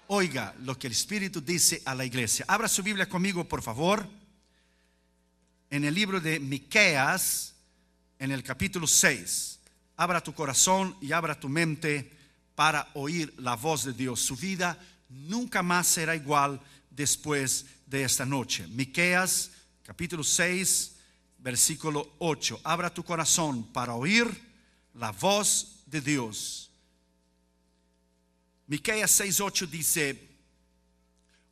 Oiga lo que el Espíritu dice a la iglesia. Abra su Biblia conmigo, por favor, en el libro de Miqueas, en el capítulo 6. Abra tu corazón y abra tu mente para oír la voz de Dios. Su vida nunca más será igual después de esta noche. Miqueas, capítulo 6, versículo 8. Abra tu corazón para oír la voz de Dios. Miqueas 6:8 dice: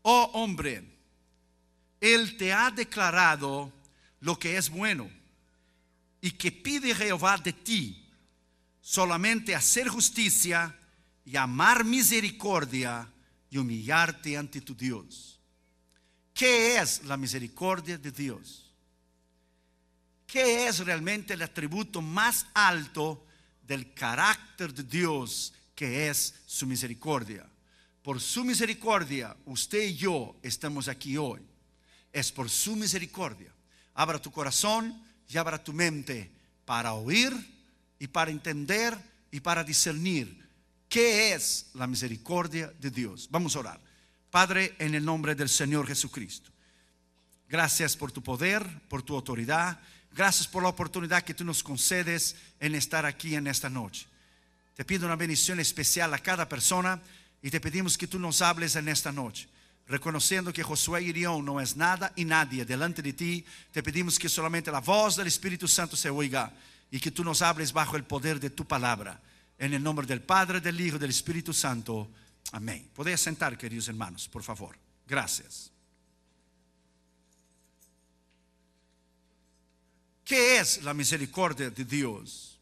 oh hombre, Él te ha declarado lo que es bueno, y que pide Jehová de ti, solamente hacer justicia y amar misericordia y humillarte ante tu Dios. ¿Qué es la misericordia de Dios? ¿Qué es realmente el atributo más alto del carácter de Dios, que es su misericordia? Por su misericordia usted y yo estamos aquí hoy. Es por su misericordia. Abra tu corazón y abra tu mente para oír y para entender y para discernir qué es la misericordia de Dios. Vamos a orar. Padre, en el nombre del Señor Jesucristo, gracias por tu poder, por tu autoridad. Gracias por la oportunidad que tú nos concedes en estar aquí en esta noche. Te pido una bendición especial a cada persona y te pedimos que tú nos hables en esta noche. Reconociendo que Josué y Irión no es nada y nadie delante de ti, te pedimos que solamente la voz del Espíritu Santo se oiga y que tú nos hables bajo el poder de tu palabra. En el nombre del Padre, del Hijo y del Espíritu Santo. Amén. Podéis sentar, queridos hermanos, por favor. Gracias. ¿Qué es la misericordia de Dios?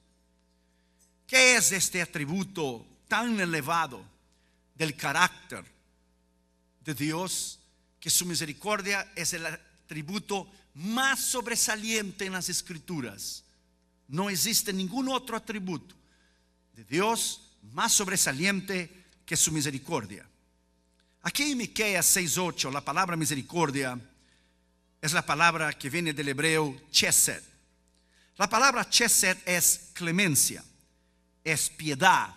¿Qué es este atributo tan elevado del carácter de Dios, que su misericordia es el atributo más sobresaliente en las Escrituras? No existe ningún otro atributo de Dios más sobresaliente que su misericordia. Aquí en Miqueas 6:8, la palabra misericordia es la palabra que viene del hebreo chesed. La palabra chesed es clemencia, es piedad,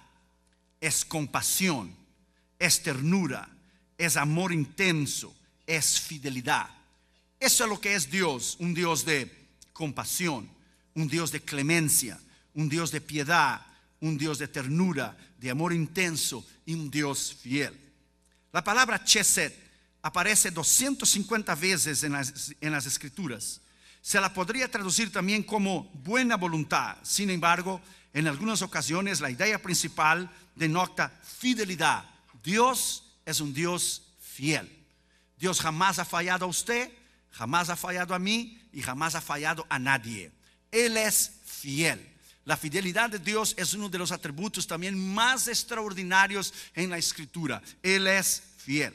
es compasión, es ternura, es amor intenso, es fidelidad. Eso es lo que es Dios: un Dios de compasión, un Dios de clemencia, un Dios de piedad, un Dios de ternura, de amor intenso y un Dios fiel. La palabra chesed aparece 250 veces en las Escrituras. Se la podría traducir también como buena voluntad. Sin embargo, en algunas ocasiones la idea principal denota fidelidad. Dios es un Dios fiel. Dios jamás ha fallado a usted, jamás ha fallado a mí y jamás ha fallado a nadie. Él es fiel. La fidelidad de Dios es uno de los atributos también más extraordinarios en la Escritura. Él es fiel.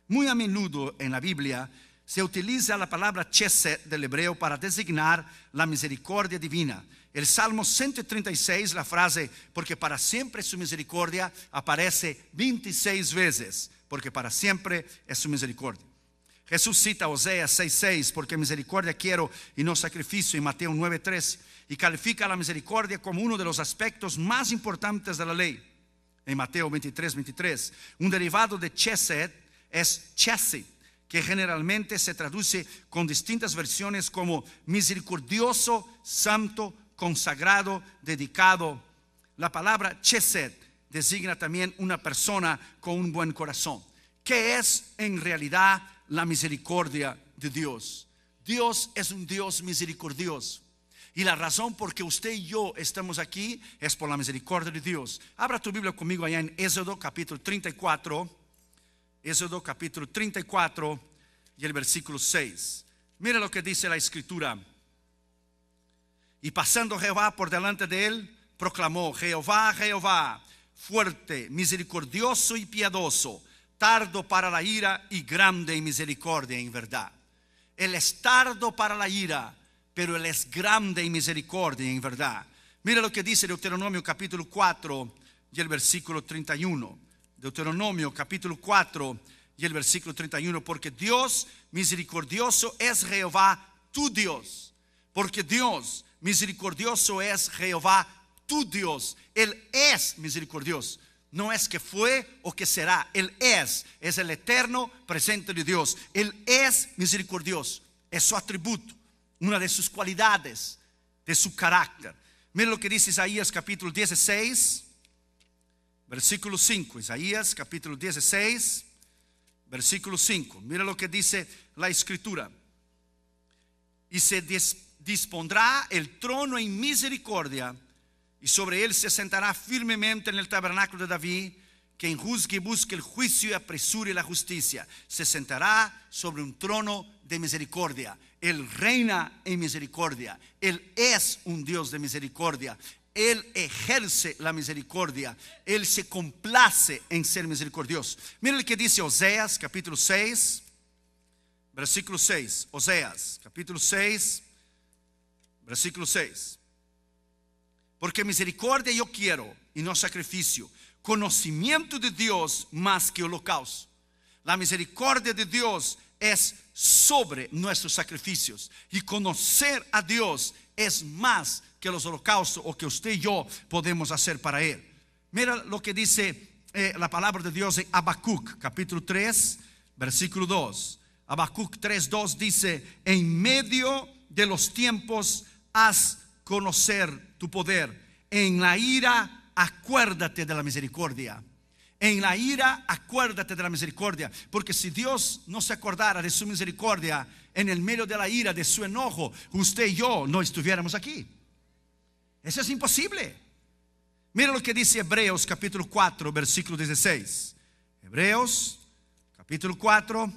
Muy a menudo en la Biblia se utiliza la palabra chesed del hebreo para designar la misericordia divina. El Salmo 136, la frase "porque para siempre es su misericordia", aparece 26 veces. Porque para siempre es su misericordia. Jesús cita Oseas 6:6, porque misericordia quiero y no sacrificio, en Mateo 9:3, y califica la misericordia como uno de los aspectos más importantes de la ley, en Mateo 23:23. Un derivado de chesed es chesed, que generalmente se traduce con distintas versiones como misericordioso, santo, consagrado, dedicado. La palabra chesed designa también una persona con un buen corazón. ¿Qué es en realidad la misericordia de Dios? Dios es un Dios misericordioso. Y la razón por que usted y yo estamos aquí es por la misericordia de Dios. Abra tu Biblia conmigo allá en Éxodo capítulo 34. Éxodo capítulo 34 y el versículo 6. Mira lo que dice la Escritura. Y pasando Jehová por delante de él, proclamó: Jehová, Jehová, fuerte, misericordioso y piadoso, tardo para la ira y grande en misericordia en verdad. Él es tardo para la ira, pero Él es grande en misericordia en verdad. Mira lo que dice Deuteronomio capítulo 4 y el versículo 31. Deuteronomio capítulo 4 y el versículo 31. Porque Dios misericordioso es Jehová tu Dios. Porque Dios misericordioso es Jehová tu Dios. Él es misericordioso. No es que fue o que será. Él es el eterno presente de Dios. Él es misericordioso. Es su atributo, una de sus cualidades, de su carácter. Mira lo que dice Isaías capítulo 16, versículo 5. Isaías capítulo 16, versículo 5. Mira lo que dice la escritura. Y se dispondrá el trono en misericordia, y sobre él se sentará firmemente en el tabernáculo de David. Quien juzgue y busque el juicio y apresure la justicia, se sentará sobre un trono de misericordia. Él reina en misericordia. Él es un Dios de misericordia. Él ejerce la misericordia. Él se complace en ser misericordioso. Mira lo que dice Oseas capítulo 6, versículo 6. Oseas capítulo 6, versículo 6. Porque misericordia yo quiero y no sacrificio, conocimiento de Dios más que holocausto. La misericordia de Dios es sobre nuestros sacrificios, y conocer a Dios es más que los holocaustos o que usted y yo podemos hacer para Él. Mira lo que dice la palabra de Dios en Habacuc capítulo 3, versículo 2. Habacuc 3:2 dice: en medio de los tiempos haz conocer tu poder. En la ira acuérdate de la misericordia. En la ira acuérdate de la misericordia. Porque si Dios no se acordara de su misericordia en el medio de la ira, de su enojo, usted y yo no estuviéramos aquí. Eso es imposible. Mira lo que dice Hebreos capítulo 4, versículo 16. Hebreos capítulo 4,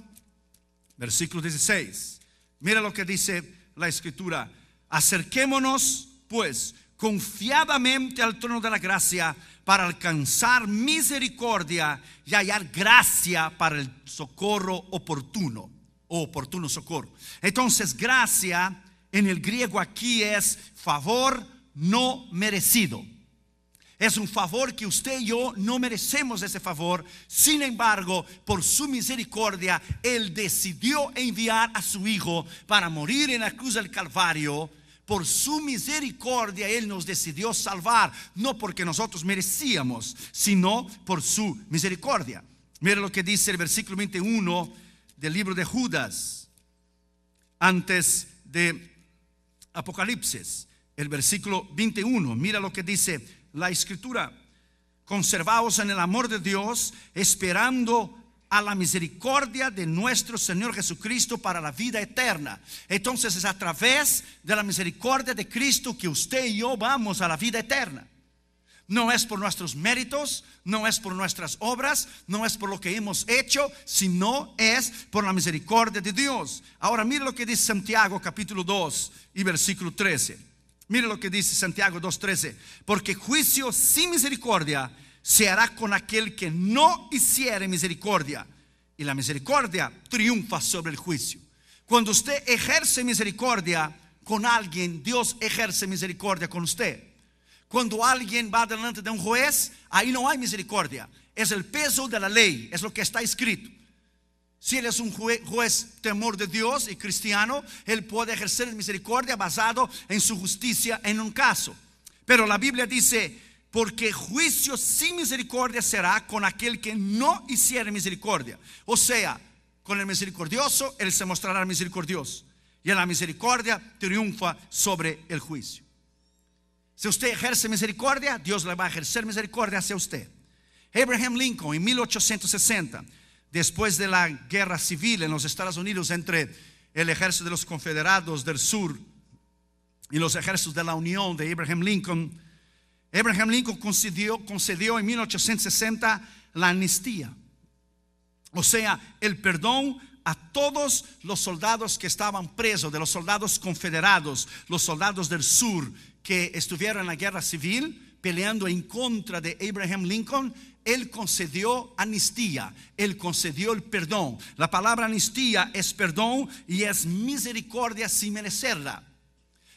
versículo 16. Mira lo que dice la escritura: acerquémonos pues confiadamente al trono de la gracia para alcanzar misericordia y hallar gracia para el socorro oportuno, o oportuno socorro. Entonces, gracia en el griego aquí es favor no merecido. Es un favor que usted y yo no merecemos ese favor. Sin embargo, por su misericordia, Él decidió enviar a su Hijo para morir en la cruz del Calvario. Por su misericordia Él nos decidió salvar, no porque nosotros merecíamos, sino por su misericordia. Mira lo que dice el versículo 21 del libro de Judas, antes de Apocalipsis. El versículo 21, mira lo que dice la escritura: conservaos en el amor de Dios, esperando a la misericordia de nuestro Señor Jesucristo para la vida eterna. Entonces es a través de la misericordia de Cristo que usted y yo vamos a la vida eterna. No es por nuestros méritos, no es por nuestras obras, no es por lo que hemos hecho, sino es por la misericordia de Dios. Ahora mire lo que dice Santiago capítulo 2 y versículo 13. Mire lo que dice Santiago 2:13: porque juicio sin misericordia se hará con aquel que no hiciere misericordia, y la misericordia triunfa sobre el juicio. Cuando usted ejerce misericordia con alguien, Dios ejerce misericordia con usted. Cuando alguien va delante de un juez, ahí no hay misericordia. Es el peso de la ley, es lo que está escrito. Si él es un juez temor de Dios y cristiano, él puede ejercer misericordia basado en su justicia en un caso. Pero la Biblia dice: porque juicio sin misericordia será con aquel que no hiciere misericordia. O sea, con el misericordioso Él se mostrará misericordioso, y en la misericordia triunfa sobre el juicio. Si usted ejerce misericordia, Dios le va a ejercer misericordia hacia usted. Abraham Lincoln en 1860, después de la guerra civil en los Estados Unidos entre el ejército de los confederados del sur y los ejércitos de la Unión de Abraham Lincoln concedió en 1860 la amnistía, o sea, el perdón a todos los soldados que estaban presos, de los soldados confederados, los soldados del sur que estuvieron en la guerra civil peleando en contra de Abraham Lincoln. Él concedió amnistía, Él concedió el perdón. La palabra amnistía es perdón y es misericordia sin merecerla.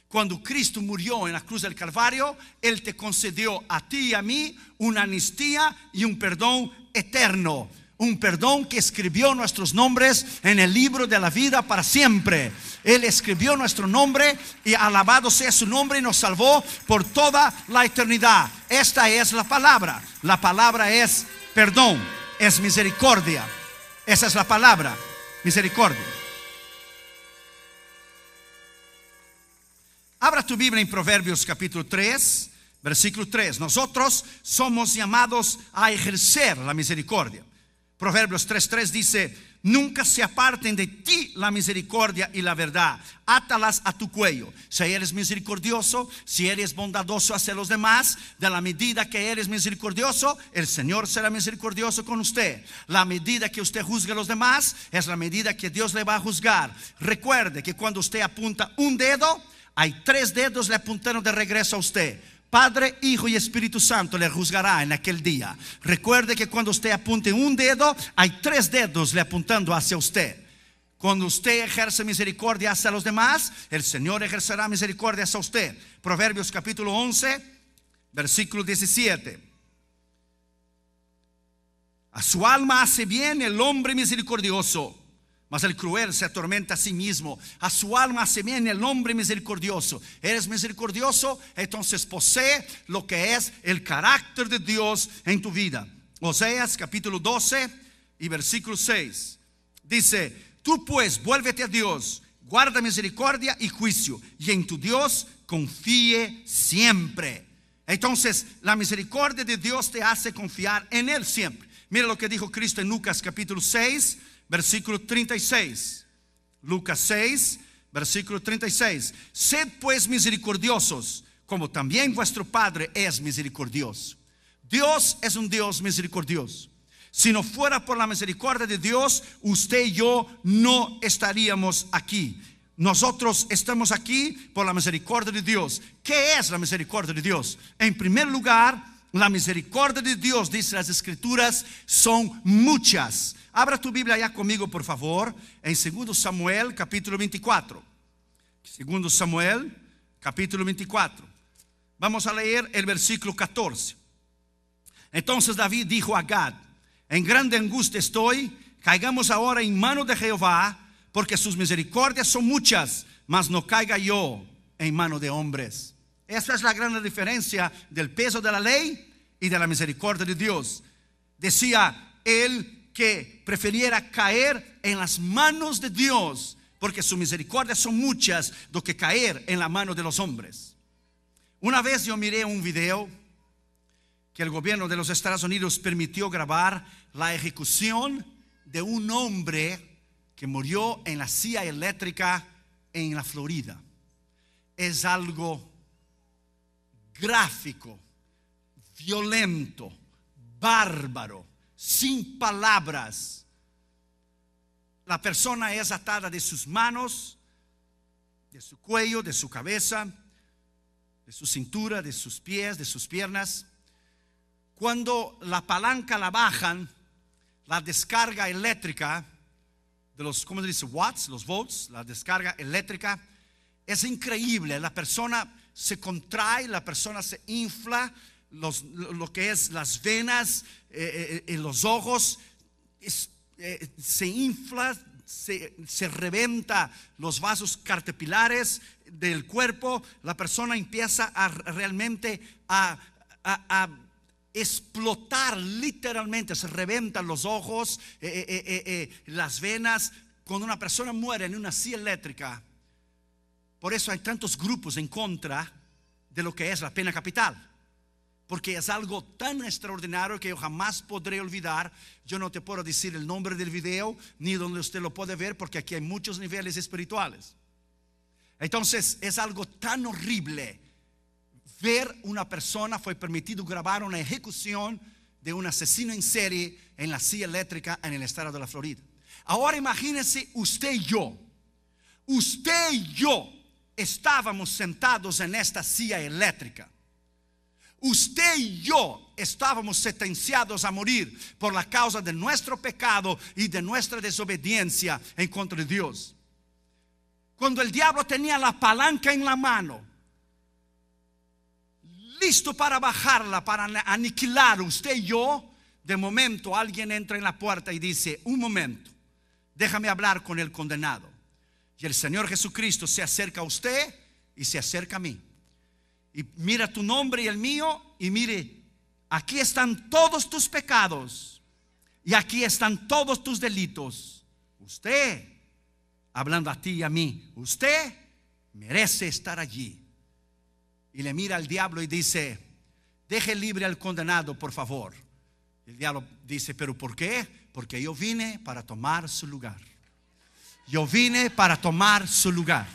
Cuando Cristo murió en la cruz del Calvario, Él te concedió a ti y a mí una amnistía y un perdón eterno. un perdón que escribió nuestros nombres en el libro de la vida para siempre. Él escribió nuestro nombre y alabado sea su nombre y nos salvó por toda la eternidad. Esta es la palabra. La palabra es perdón, es misericordia. Esa es la palabra, misericordia. Abra tu Biblia en Proverbios capítulo 3, versículo 3. Nosotros somos llamados a ejercer la misericordia. Proverbios 3:3 dice: nunca se aparten de ti la misericordia y la verdad, átalas a tu cuello. Si eres misericordioso, si eres bondadoso hacia los demás, de la medida que eres misericordioso, el Señor será misericordioso con usted. La medida que usted juzgue a los demás es la medida que Dios le va a juzgar. Recuerde que cuando usted apunta un dedo, hay 3 dedos le apuntaron de regreso a usted. Padre, Hijo y Espíritu Santo le juzgará en aquel día. Recuerde que cuando usted apunte un dedo, hay 3 dedos le apuntando hacia usted. Cuando usted ejerce misericordia hacia los demás, el Señor ejercerá misericordia hacia usted. Proverbios capítulo 11, versículo 17. A su alma hace bien el hombre misericordioso, mas el cruel se atormenta a sí mismo. A su alma hace bien el hombre misericordioso. Eres misericordioso, entonces posee lo que es el carácter de Dios en tu vida. Oseas capítulo 12 y versículo 6 dice: tú pues vuélvete a Dios, guarda misericordia y juicio, y en tu Dios confíe siempre. Entonces la misericordia de Dios te hace confiar en Él siempre. Mira lo que dijo Cristo en Lucas capítulo 6, versículo 36. Lucas 6, versículo 36. Sed pues misericordiosos, como también vuestro Padre es misericordioso. Dios es un Dios misericordioso. Si no fuera por la misericordia de Dios, usted y yo no estaríamos aquí. Nosotros estamos aquí por la misericordia de Dios. ¿Qué es la misericordia de Dios? En primer lugar, la misericordia de Dios, dice las Escrituras, son muchas. Abra tu Biblia ya conmigo, por favor, en 2 Samuel capítulo 24. 2 Samuel capítulo 24. Vamos a leer el versículo 14. Entonces David dijo a Gad: en grande angustia estoy, caigamos ahora en mano de Jehová, porque sus misericordias son muchas, mas no caiga yo en mano de hombres. Esa es la gran diferencia del peso de la ley y de la misericordia de Dios. Decía él que prefiriera caer en las manos de Dios, porque sus misericordias son muchas, do que caer en la mano de los hombres. Una vez yo miré un video que el gobierno de los Estados Unidos permitió grabar la ejecución de un hombre que murió en la silla eléctrica en la Florida. Es algo gráfico, violento, bárbaro, sin palabras. La persona es atada de sus manos, de su cuello, de su cabeza, de su cintura, de sus pies, de sus piernas. Cuando la palanca la bajan, la descarga eléctrica de los, ¿cómo se dice? Watts, los volts, la descarga eléctrica es increíble. La persona se contrae, la persona se infla, lo que es las venas en los ojos se infla, se reventa los vasos capilares del cuerpo. La persona empieza a realmente a explotar, literalmente se reventan los ojos, las venas. Cuando una persona muere en una silla eléctrica, por eso hay tantos grupos en contra de lo que es la pena capital, porque es algo tan extraordinario que yo jamás podré olvidar. Yo no te puedo decir el nombre del video ni donde usted lo puede ver, porque aquí hay muchos niveles espirituales. Entonces es algo tan horrible ver una persona. Fue permitido grabar una ejecución de un asesino en serie en la silla eléctrica en el estado de la Florida. Ahora imagínense usted y yo. Usted y yo estábamos sentados en esta silla eléctrica. Usted y yo estábamos sentenciados a morir por la causa de nuestro pecado y de nuestra desobediencia en contra de Dios. Cuando el diablo tenía la palanca en la mano, listo para bajarla, para aniquilar usted y yo, de momento alguien entra en la puerta y dice: un momento, déjame hablar con el condenado. Y el Señor Jesucristo se acerca a usted y se acerca a mí. Y mira tu nombre y el mío, y mire, aquí están todos tus pecados y aquí están todos tus delitos. Usted, hablando a ti y a mí, usted merece estar allí. Y le mira al diablo y dice: deje libre al condenado, por favor. El diablo dice: ¿pero por qué? Porque yo vine para tomar su lugar. Yo vine para tomar su lugar.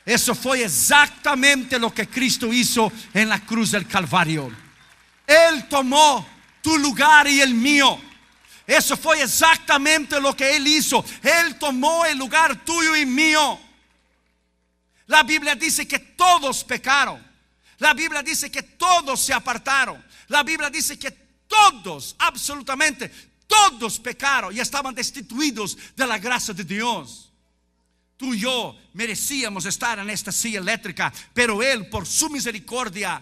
Eso fue exactamente lo que Cristo hizo en la cruz del Calvario. Él tomó tu lugar y el mío. Eso fue exactamente lo que Él hizo. Él tomó el lugar tuyo y mío. La Biblia dice que todos pecaron. La Biblia dice que todos se apartaron. La Biblia dice que todos, absolutamente todos pecaron y estaban destituidos de la gracia de Dios. Tú y yo merecíamos estar en esta silla eléctrica, pero Él, por su misericordia,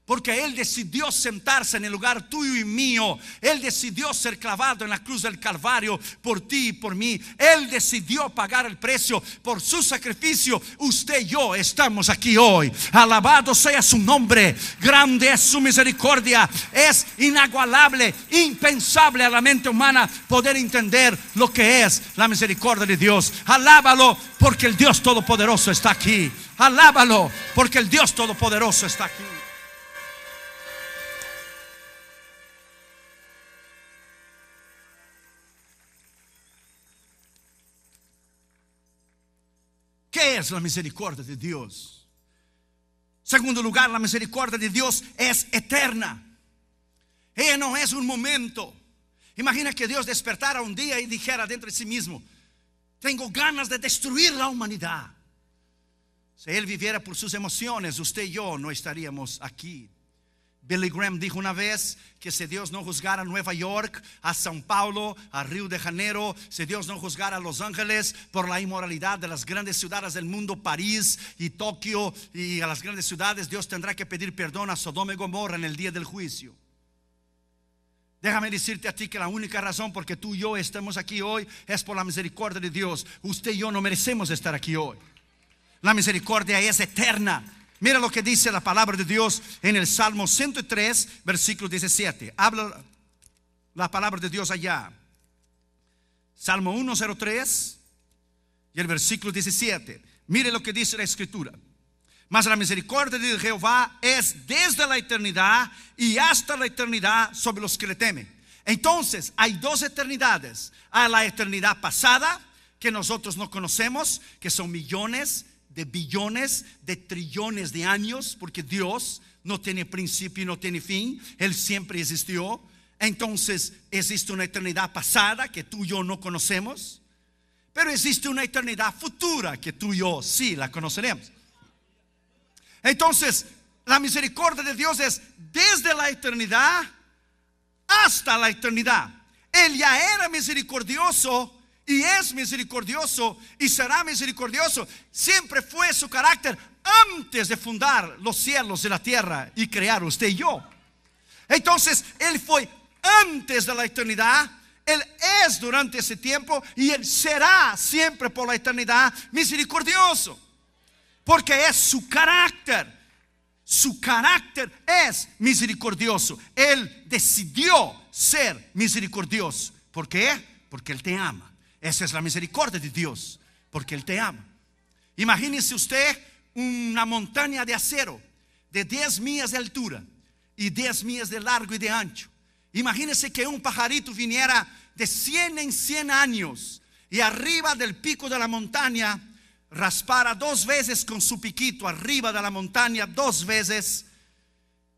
porque Él decidió sentarse en el lugar tuyo y mío, Él decidió ser clavado en la cruz del Calvario por ti y por mí. Él decidió pagar el precio por su sacrificio. Usted y yo estamos aquí hoy. Alabado sea su nombre. Grande es su misericordia. Es inagualable, impensable a la mente humana poder entender lo que es la misericordia de Dios. Alábalo, porque el Dios Todopoderoso está aquí. Alábalo, porque el Dios Todopoderoso está aquí. ¿Qué es la misericordia de Dios? Segundo lugar, la misericordia de Dios es eterna. Ella no es un momento. Imagina que Dios despertara un día y dijera dentro de sí mismo: tengo ganas de destruir la humanidad. Si Él viviera por sus emociones, usted y yo no estaríamos aquí. Billy Graham dijo una vez que si Dios no juzgara a Nueva York, a São Paulo, a Río de Janeiro, si Dios no juzgara a Los Ángeles por la inmoralidad de las grandes ciudades del mundo, París y Tokio, y a las grandes ciudades, Dios tendrá que pedir perdón a Sodoma y Gomorra en el día del juicio. Déjame decirte a ti que la única razón por que tú y yo estamos aquí hoy es por la misericordia de Dios. Usted y yo no merecemos estar aquí hoy. La misericordia es eterna. Mira lo que dice la palabra de Dios en el Salmo 103, versículo 17. Habla la palabra de Dios allá. Salmo 103 y el versículo 17. Mire lo que dice la Escritura. Mas la misericordia de Jehová es desde la eternidad y hasta la eternidad sobre los que le temen. Entonces hay dos eternidades. Hay la eternidad pasada, que nosotros no conocemos, que son millones de billones, de trillones de años, porque Dios no tiene principio y no tiene fin. Él siempre existió. Entonces existe una eternidad pasada que tú y yo no conocemos, pero existe una eternidad futura que tú y yo sí la conoceremos. Entonces la misericordia de Dios es desde la eternidad hasta la eternidad. Él ya era misericordioso y es misericordioso y será misericordioso. Siempre fue su carácter antes de fundar los cielos y la tierra y crear usted y yo. Entonces Él fue antes de la eternidad, Él es durante ese tiempo y Él será siempre por la eternidad misericordioso, porque es su carácter. Su carácter es misericordioso. Él decidió ser misericordioso. ¿Por qué? Porque Él te ama. Esa es la misericordia de Dios, porque Él te ama. Imagínese usted una montaña de acero de 10 millas de altura y 10 millas de largo y de ancho. Imagínese que un pajarito viniera de 100 en 100 años y arriba del pico de la montaña raspara 2 veces con su piquito arriba de la montaña, 2 veces.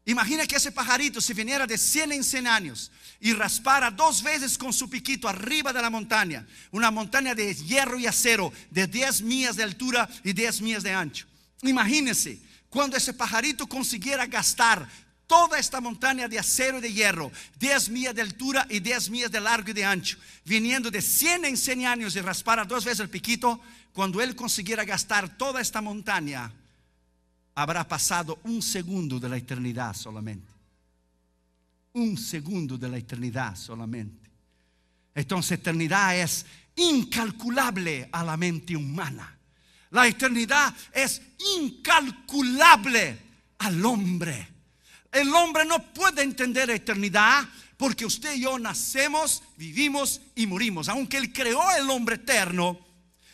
Imagina que ese pajarito, si viniera de 100 en 100 años y raspara 2 veces con su piquito arriba de la montaña, una montaña de hierro y acero de 10 millas de altura y 10 millas de ancho. Imagínese cuando ese pajarito consiguiera gastar toda esta montaña de acero y de hierro, 10 millas de altura y 10 millas de largo y de ancho, viniendo de 100 en 100 años y raspara 2 veces el piquito. Cuando él consiguiera gastar toda esta montaña, habrá pasado 1 segundo de la eternidad solamente. un segundo de la eternidad solamente. Entonces, eternidad es incalculable a la mente humana. La eternidad es incalculable al hombre. El hombre no puede entender eternidad porque usted y yo nacemos, vivimos y morimos. Aunque Él creó el hombre eterno,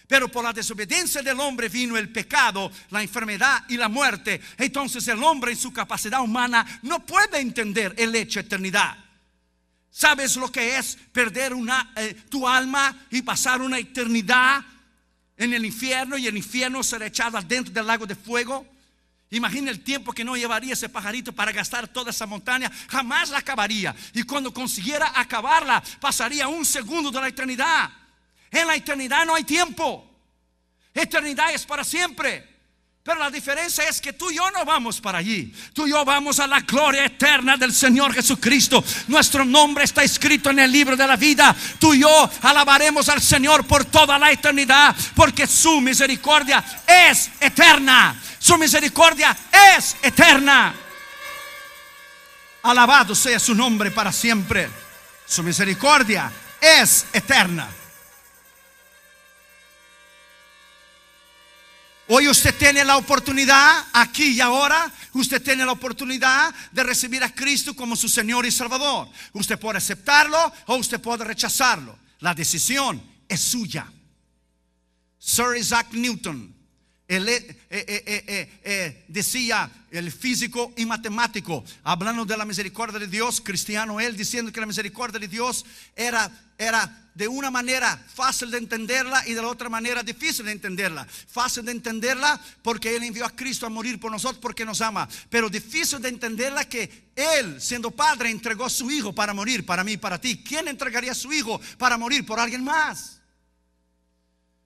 pero por la desobediencia del hombre vino el pecado, la enfermedad y la muerte. Entonces el hombre en su capacidad humana no puede entender el hecho de eternidad. ¿Sabes lo que es perder tu alma y pasar una eternidad en el infierno y el infierno ser echado dentro del lago de fuego? Imagina el tiempo que no llevaría ese pajarito para gastar toda esa montaña. Jamás la acabaría. Y cuando consiguiera acabarla, pasaría un segundo de la eternidad. En la eternidad no hay tiempo. Eternidad es para siempre. Pero la diferencia es que tú y yo no vamos para allí. Tú y yo vamos a la gloria eterna del Señor Jesucristo. Nuestro nombre está escrito en el libro de la vida. Tú y yo alabaremos al Señor por toda la eternidad, porque su misericordia es eterna. Su misericordia es eterna. Alabado sea su nombre para siempre. Su misericordia es eterna. Hoy usted tiene la oportunidad, aquí y ahora, usted tiene la oportunidad de recibir a Cristo como su Señor y Salvador. Usted puede aceptarlo o usted puede rechazarlo. La decisión es suya. Sir Isaac Newton, decía, el físico y matemático, hablando de la misericordia de Dios, cristiano él, diciendo que la misericordia de Dios era de una manera fácil de entenderla y de la otra manera difícil de entenderla. Fácil de entenderla porque Él envió a Cristo a morir por nosotros porque nos ama, pero difícil de entenderla que Él, siendo Padre, entregó a su Hijo para morir por mí y para ti. ¿Quién entregaría a su Hijo para morir por alguien más?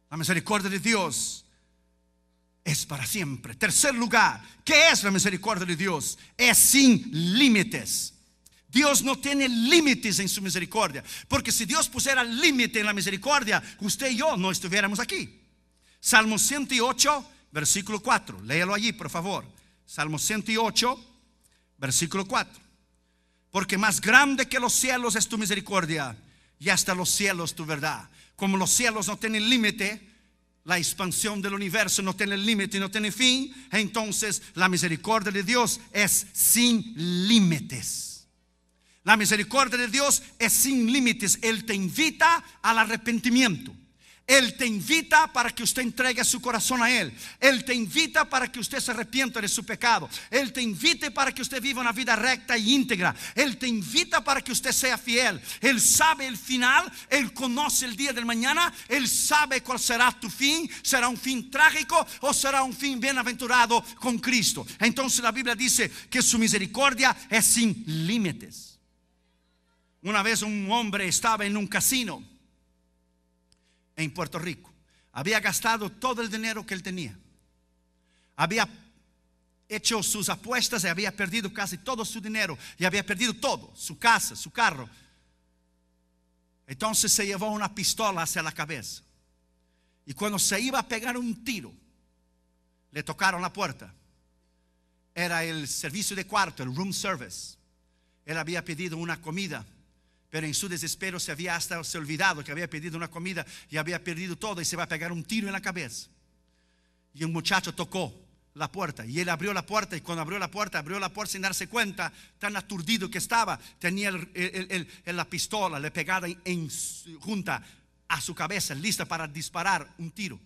La misericordia de Dios es para siempre. Tercer lugar, ¿qué es la misericordia de Dios? Es sin límites. Dios no tiene límites en su misericordia, porque si Dios pusiera límite en la misericordia, usted y yo no estuviéramos aquí. Salmo 108, versículo 4. Léalo allí, por favor. Salmo 108, versículo 4. Porque más grande que los cielos es tu misericordia, y hasta los cielos tu verdad. Como los cielos no tienen límite, la expansión del universo no tiene límite, no tiene fin, entonces la misericordia de Dios es sin límites. La misericordia de Dios es sin límites. Él te invita al arrepentimiento. Él te invita para que usted entregue su corazón a Él. Él te invita para que usted se arrepienta de su pecado. Él te invita para que usted viva una vida recta y íntegra. Él te invita para que usted sea fiel. Él sabe el final. Él conoce el día del mañana. Él sabe cuál será tu fin. ¿Será un fin trágico o será un fin bienaventurado con Cristo? Entonces la Biblia dice que su misericordia es sin límites. Una vez un hombre estaba en un casino en Puerto Rico. Había gastado todo el dinero que él tenía. Había hecho sus apuestas y había perdido casi todo su dinero. Y había perdido todo, su casa, su carro. Entonces se llevó una pistola hacia la cabeza. Y cuando se iba a pegar un tiro, le tocaron la puerta. Era el servicio de cuarto, el room service. Él había pedido una comida, pero en su desespero se había hasta olvidado que había pedido una comida y había perdido todo y se va a pegar un tiro en la cabeza. Y un muchacho tocó la puerta y él abrió la puerta, y cuando abrió la puerta sin darse cuenta, tan aturdido que estaba, tenía la pistola le pegada junta a su cabeza, lista para disparar un tiro.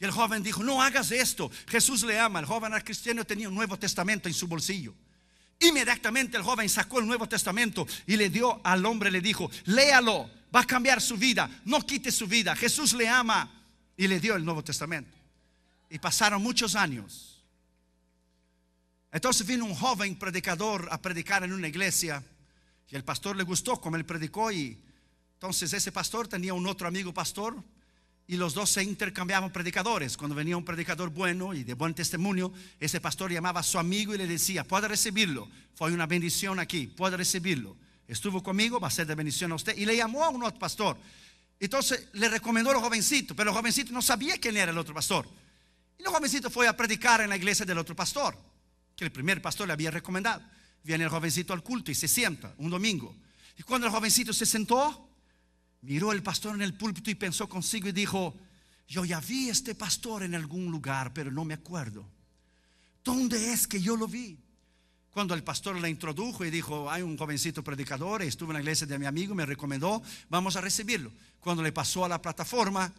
Y el joven dijo: no hagas esto, Jesús le ama. El joven era cristiano, tenía un Nuevo Testamento en su bolsillo. Inmediatamente el joven sacó el Nuevo Testamento y le dio al hombre, le dijo: léalo, va a cambiar su vida, no quite su vida, Jesús le ama. Y le dio el Nuevo Testamento. Y pasaron muchos años. Entonces vino un joven predicador a predicar en una iglesia, y el pastor le gustó como él predicó. Y entonces ese pastor tenía un otro amigo pastor, y los dos se intercambiaban predicadores. Cuando venía un predicador bueno y de buen testimonio, ese pastor llamaba a su amigo y le decía: puede recibirlo, fue una bendición aquí, puede recibirlo, estuvo conmigo, va a ser de bendición a usted. Y le llamó a un otro pastor. Entonces le recomendó al jovencito, pero el jovencito no sabía quién era el otro pastor. Y el jovencito fue a predicar en la iglesia del otro pastor, que el primer pastor le había recomendado. Viene el jovencito al culto y se sienta un domingo. Y cuando el jovencito se sentó, miró el pastor en el púlpito y pensó consigo y dijo: yo ya vi a este pastor en algún lugar, pero no me acuerdo. ¿Dónde es que yo lo vi? Cuando el pastor le introdujo y dijo: hay un jovencito predicador, estuve en la iglesia de mi amigo, me recomendó, vamos a recibirlo. Cuando le pasó a la plataforma,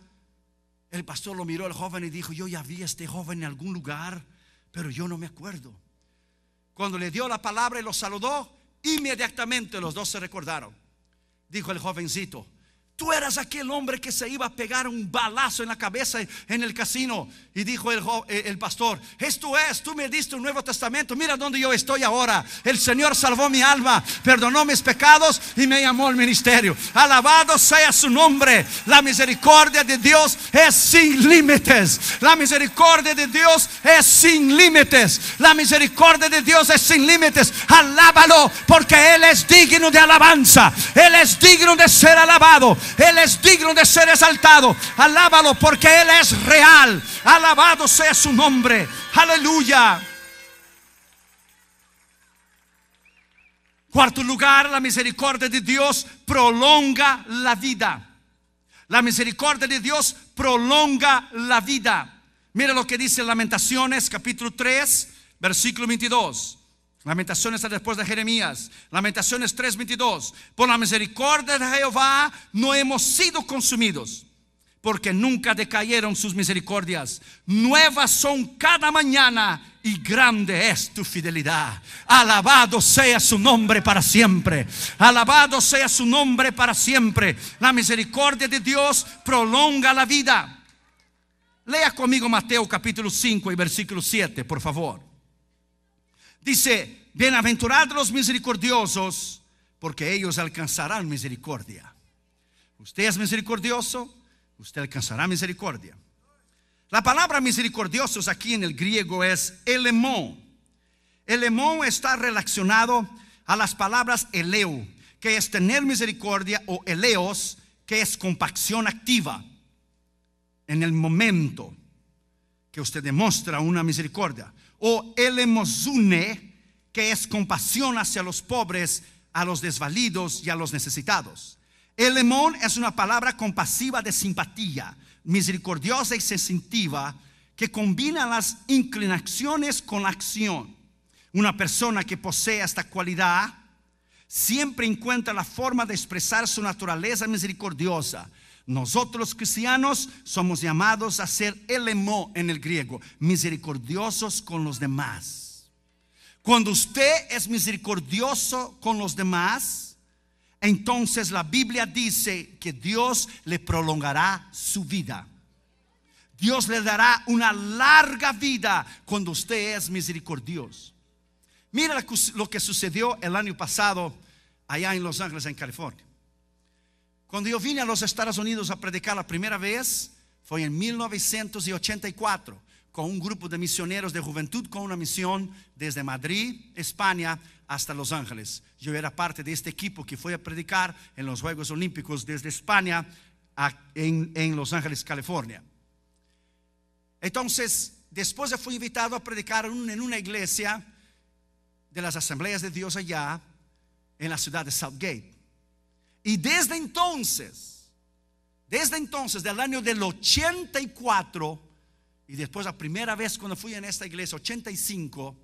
el pastor lo miró al joven y dijo: yo ya vi a este joven en algún lugar, pero yo no me acuerdo. Cuando le dio la palabra y lo saludó, inmediatamente los dos se recordaron. Dijo el jovencito: tú eras aquel hombre que se iba a pegar un balazo en la cabeza en el casino. Y dijo el pastor: esto es, tú me diste un Nuevo Testamento, mira dónde yo estoy ahora. El Señor salvó mi alma, perdonó mis pecados y me llamó al ministerio. Alabado sea su nombre. La misericordia de Dios es sin límites. La misericordia de Dios es sin límites. La misericordia de Dios es sin límites. Alábalo, porque Él es digno de alabanza. Él es digno de ser alabado. Él es digno de ser exaltado. Alábalo, porque Él es real. Alabado sea su nombre. Aleluya. Cuarto lugar, la misericordia de Dios prolonga la vida. La misericordia de Dios prolonga la vida. Mira lo que dice Lamentaciones capítulo 3 versículo 22. Lamentaciones está después de Jeremías. Lamentaciones 3:22. Por la misericordia de Jehová no hemos sido consumidos, porque nunca decayeron sus misericordias. Nuevas son cada mañana, y grande es tu fidelidad. Alabado sea su nombre para siempre. Alabado sea su nombre para siempre. La misericordia de Dios prolonga la vida. Lea conmigo Mateo capítulo 5 y versículo 7, por favor. Dice: bienaventurados los misericordiosos, porque ellos alcanzarán misericordia. Usted es misericordioso, usted alcanzará misericordia. La palabra misericordiosos aquí en el griego es elemón. Elemón está relacionado a las palabras eleo, que es tener misericordia, o eleos, que es compasión activa en el momento que usted demuestra una misericordia, o elemosune, que es compasión hacia los pobres, a los desvalidos y a los necesitados. Elemón es una palabra compasiva de simpatía, misericordiosa y sensitiva, que combina las inclinaciones con la acción. Una persona que posee esta cualidad siempre encuentra la forma de expresar su naturaleza misericordiosa. Nosotros los cristianos somos llamados a ser elemo en el griego, misericordiosos con los demás. Cuando usted es misericordioso con los demás, entonces la Biblia dice que Dios le prolongará su vida. Dios le dará una larga vida cuando usted es misericordioso. Mira lo que sucedió el año pasado allá en Los Ángeles, en California. Cuando yo vine a los Estados Unidos a predicar la primera vez, fue en 1984, con un grupo de misioneros de juventud, con una misión desde Madrid, España, hasta Los Ángeles. Yo era parte de este equipo que fue a predicar en los Juegos Olímpicos desde España en Los Ángeles, California. Entonces, después yo fui invitado a predicar en una iglesia de las Asambleas de Dios allá en la ciudad de Southgate. Y desde entonces, del año del 84, y después la primera vez cuando fui en esta iglesia, 85,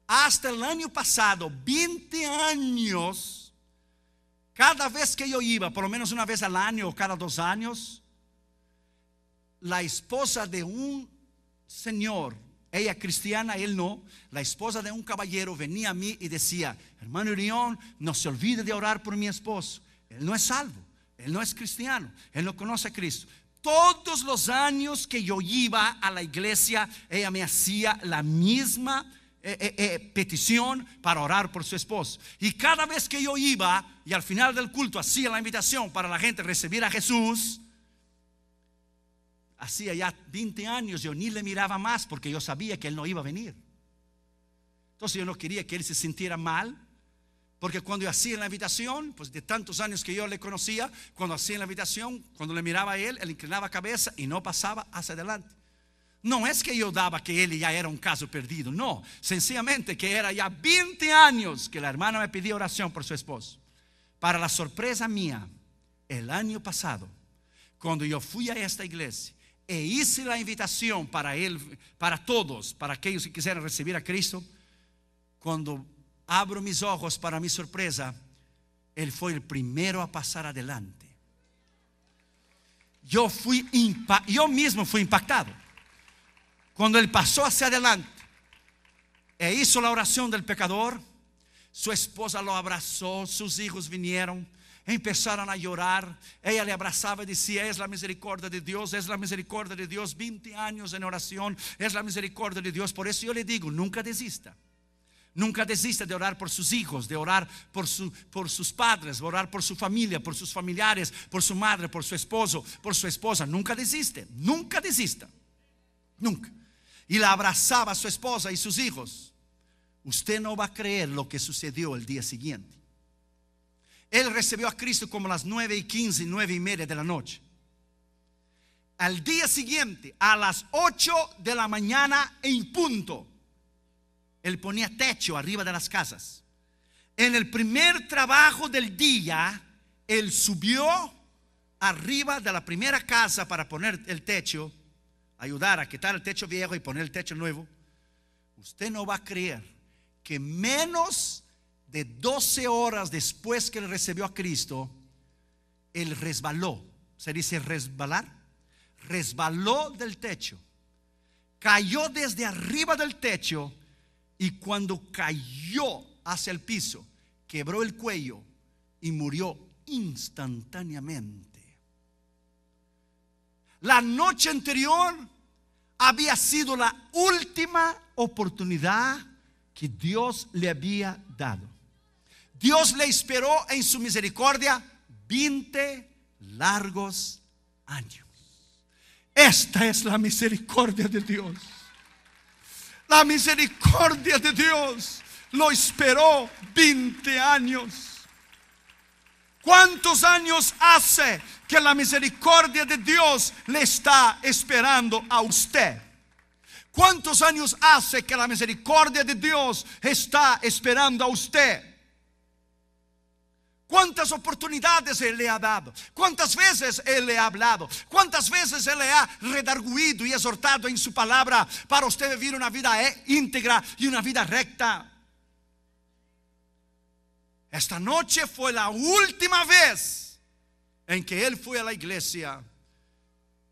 hasta el año pasado, 20 años, cada vez que yo iba, por lo menos una vez al año o cada 2 años, la esposa de un señor, ella cristiana, él no, la esposa de un caballero venía a mí y decía: hermano Irión, no se olvide de orar por mi esposo. Él no es salvo, él no es cristiano, él no conoce a Cristo. Todos los años que yo iba a la iglesia, ella me hacía la misma petición para orar por su esposo. Y cada vez que yo iba y al final del culto hacía la invitación para la gente recibir a Jesús, hacía ya 20 años yo ni le miraba más, porque yo sabía que él no iba a venir. Entonces yo no quería que él se sintiera mal, porque cuando yo hacía la invitación, pues de tantos años que yo le conocía, cuando hacía la invitación, cuando le miraba a él, él inclinaba cabeza y no pasaba hacia adelante. No es que yo daba que él ya era un caso perdido, no, sencillamente que era ya 20 años que la hermana me pedía oración por su esposo. Para la sorpresa mía, el año pasado, cuando yo fui a esta iglesia e hice la invitación para él, para todos, para aquellos que quisieran recibir a Cristo, cuando abro mis ojos, para mi sorpresa, él fue el primero a pasar adelante. Yo mismo fui impactado. Cuando él pasó hacia adelante e hizo la oración del pecador, su esposa lo abrazó, sus hijos vinieron, empezaron a llorar. Ella le abrazaba y decía: es la misericordia de Dios, es la misericordia de Dios. 20 años en oración, es la misericordia de Dios. Por eso yo le digo, nunca desista. Nunca desista de orar por sus hijos, de orar por sus padres, de orar por su familia, por sus familiares, por su madre, por su esposo, por su esposa. Nunca desiste, nunca desista, nunca. Y la abrazaba a su esposa y sus hijos. Usted no va a creer lo que sucedió el día siguiente. Él recibió a Cristo como a las 9:15, 9:30 de la noche. Al día siguiente, a las 8 de la mañana en punto, él ponía techo arriba de las casas. En el primer trabajo del día, él subió arriba de la primera casa para poner el techo, ayudar a quitar el techo viejo y poner el techo nuevo. Usted no va a creer que menos de 12 horas después que él recibió a Cristo, él resbaló. ¿Se dice resbalar? Resbaló del techo, cayó desde arriba del techo, y cuando cayó hacia el piso, quebró el cuello y murió instantáneamente. La noche anterior había sido la última oportunidad que Dios le había dado. Dios le esperó en su misericordia 20 largos años. Esta es la misericordia de Dios. La misericordia de Dios lo esperó 20 años. ¿Cuántos años hace que la misericordia de Dios le está esperando a usted? ¿Cuántos años hace que la misericordia de Dios está esperando a usted? ¿Cuántas oportunidades Él le ha dado? ¿Cuántas veces Él le ha hablado? ¿Cuántas veces Él le ha redarguido y exhortado en su palabra para usted vivir una vida íntegra y una vida recta? Esta noche fue la última vez en que Él fue a la iglesia,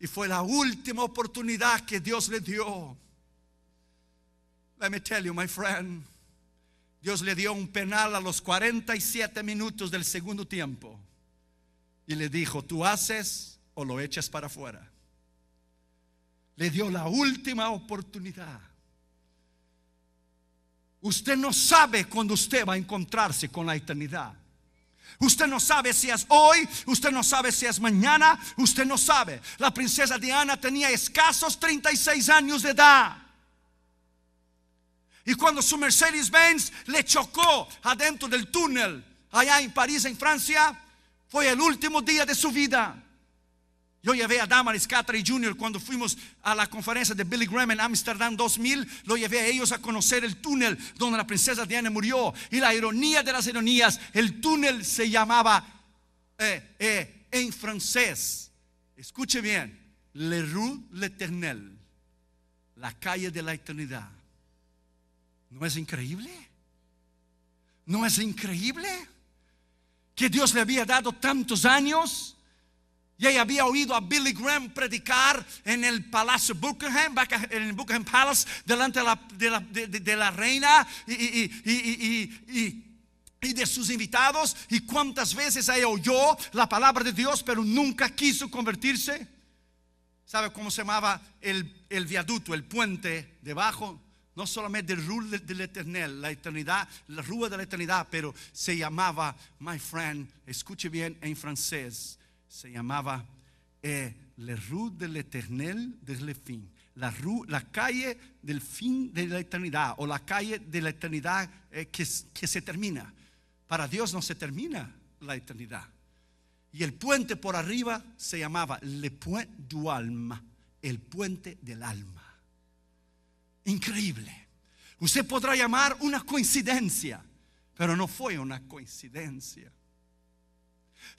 y fue la última oportunidad que Dios le dio. Let me tell you, my friend, Dios le dio un penal a los 47 minutos del segundo tiempo y le dijo: tú haces o lo echas para afuera. Le dio la última oportunidad. Usted no sabe cuándo usted va a encontrarse con la eternidad. Usted no sabe si es hoy, usted no sabe si es mañana, usted no sabe. La princesa Diana tenía escasos 36 años de edad. Y cuando su Mercedes-Benz le chocó adentro del túnel allá en París, en Francia, fue el último día de su vida. Yo llevé a Damaris Catray Jr. cuando fuimos a la conferencia de Billy Graham en Amsterdam 2000. Lo llevé a ellos a conocer el túnel donde la princesa Diana murió. Y la ironía de las ironías, el túnel se llamaba en francés, escuche bien, Le Rue l'Éternel, la calle de la eternidad. ¿No es increíble? ¿No es increíble que Dios le había dado tantos años? Y ella había oído a Billy Graham predicar en el Palacio Buckingham, en el Buckingham Palace, delante de la reina y de sus invitados. Y cuántas veces ella oyó la palabra de Dios, pero nunca quiso convertirse. ¿Sabe cómo se llamaba el viaducto, el puente debajo? No solamente el Rue de l'Éternel, la eternidad, la rúa de la eternidad, pero se llamaba, my friend, escuche bien en francés, se llamaba Le Rue de l'Éternel de le fin, la calle del fin de la eternidad, o la calle de la eternidad que se termina. Para Dios no se termina la eternidad. Y el puente por arriba se llamaba Le Point du Alma, el puente del alma. increíble. Usted podrá llamar una coincidencia, pero no fue una coincidencia.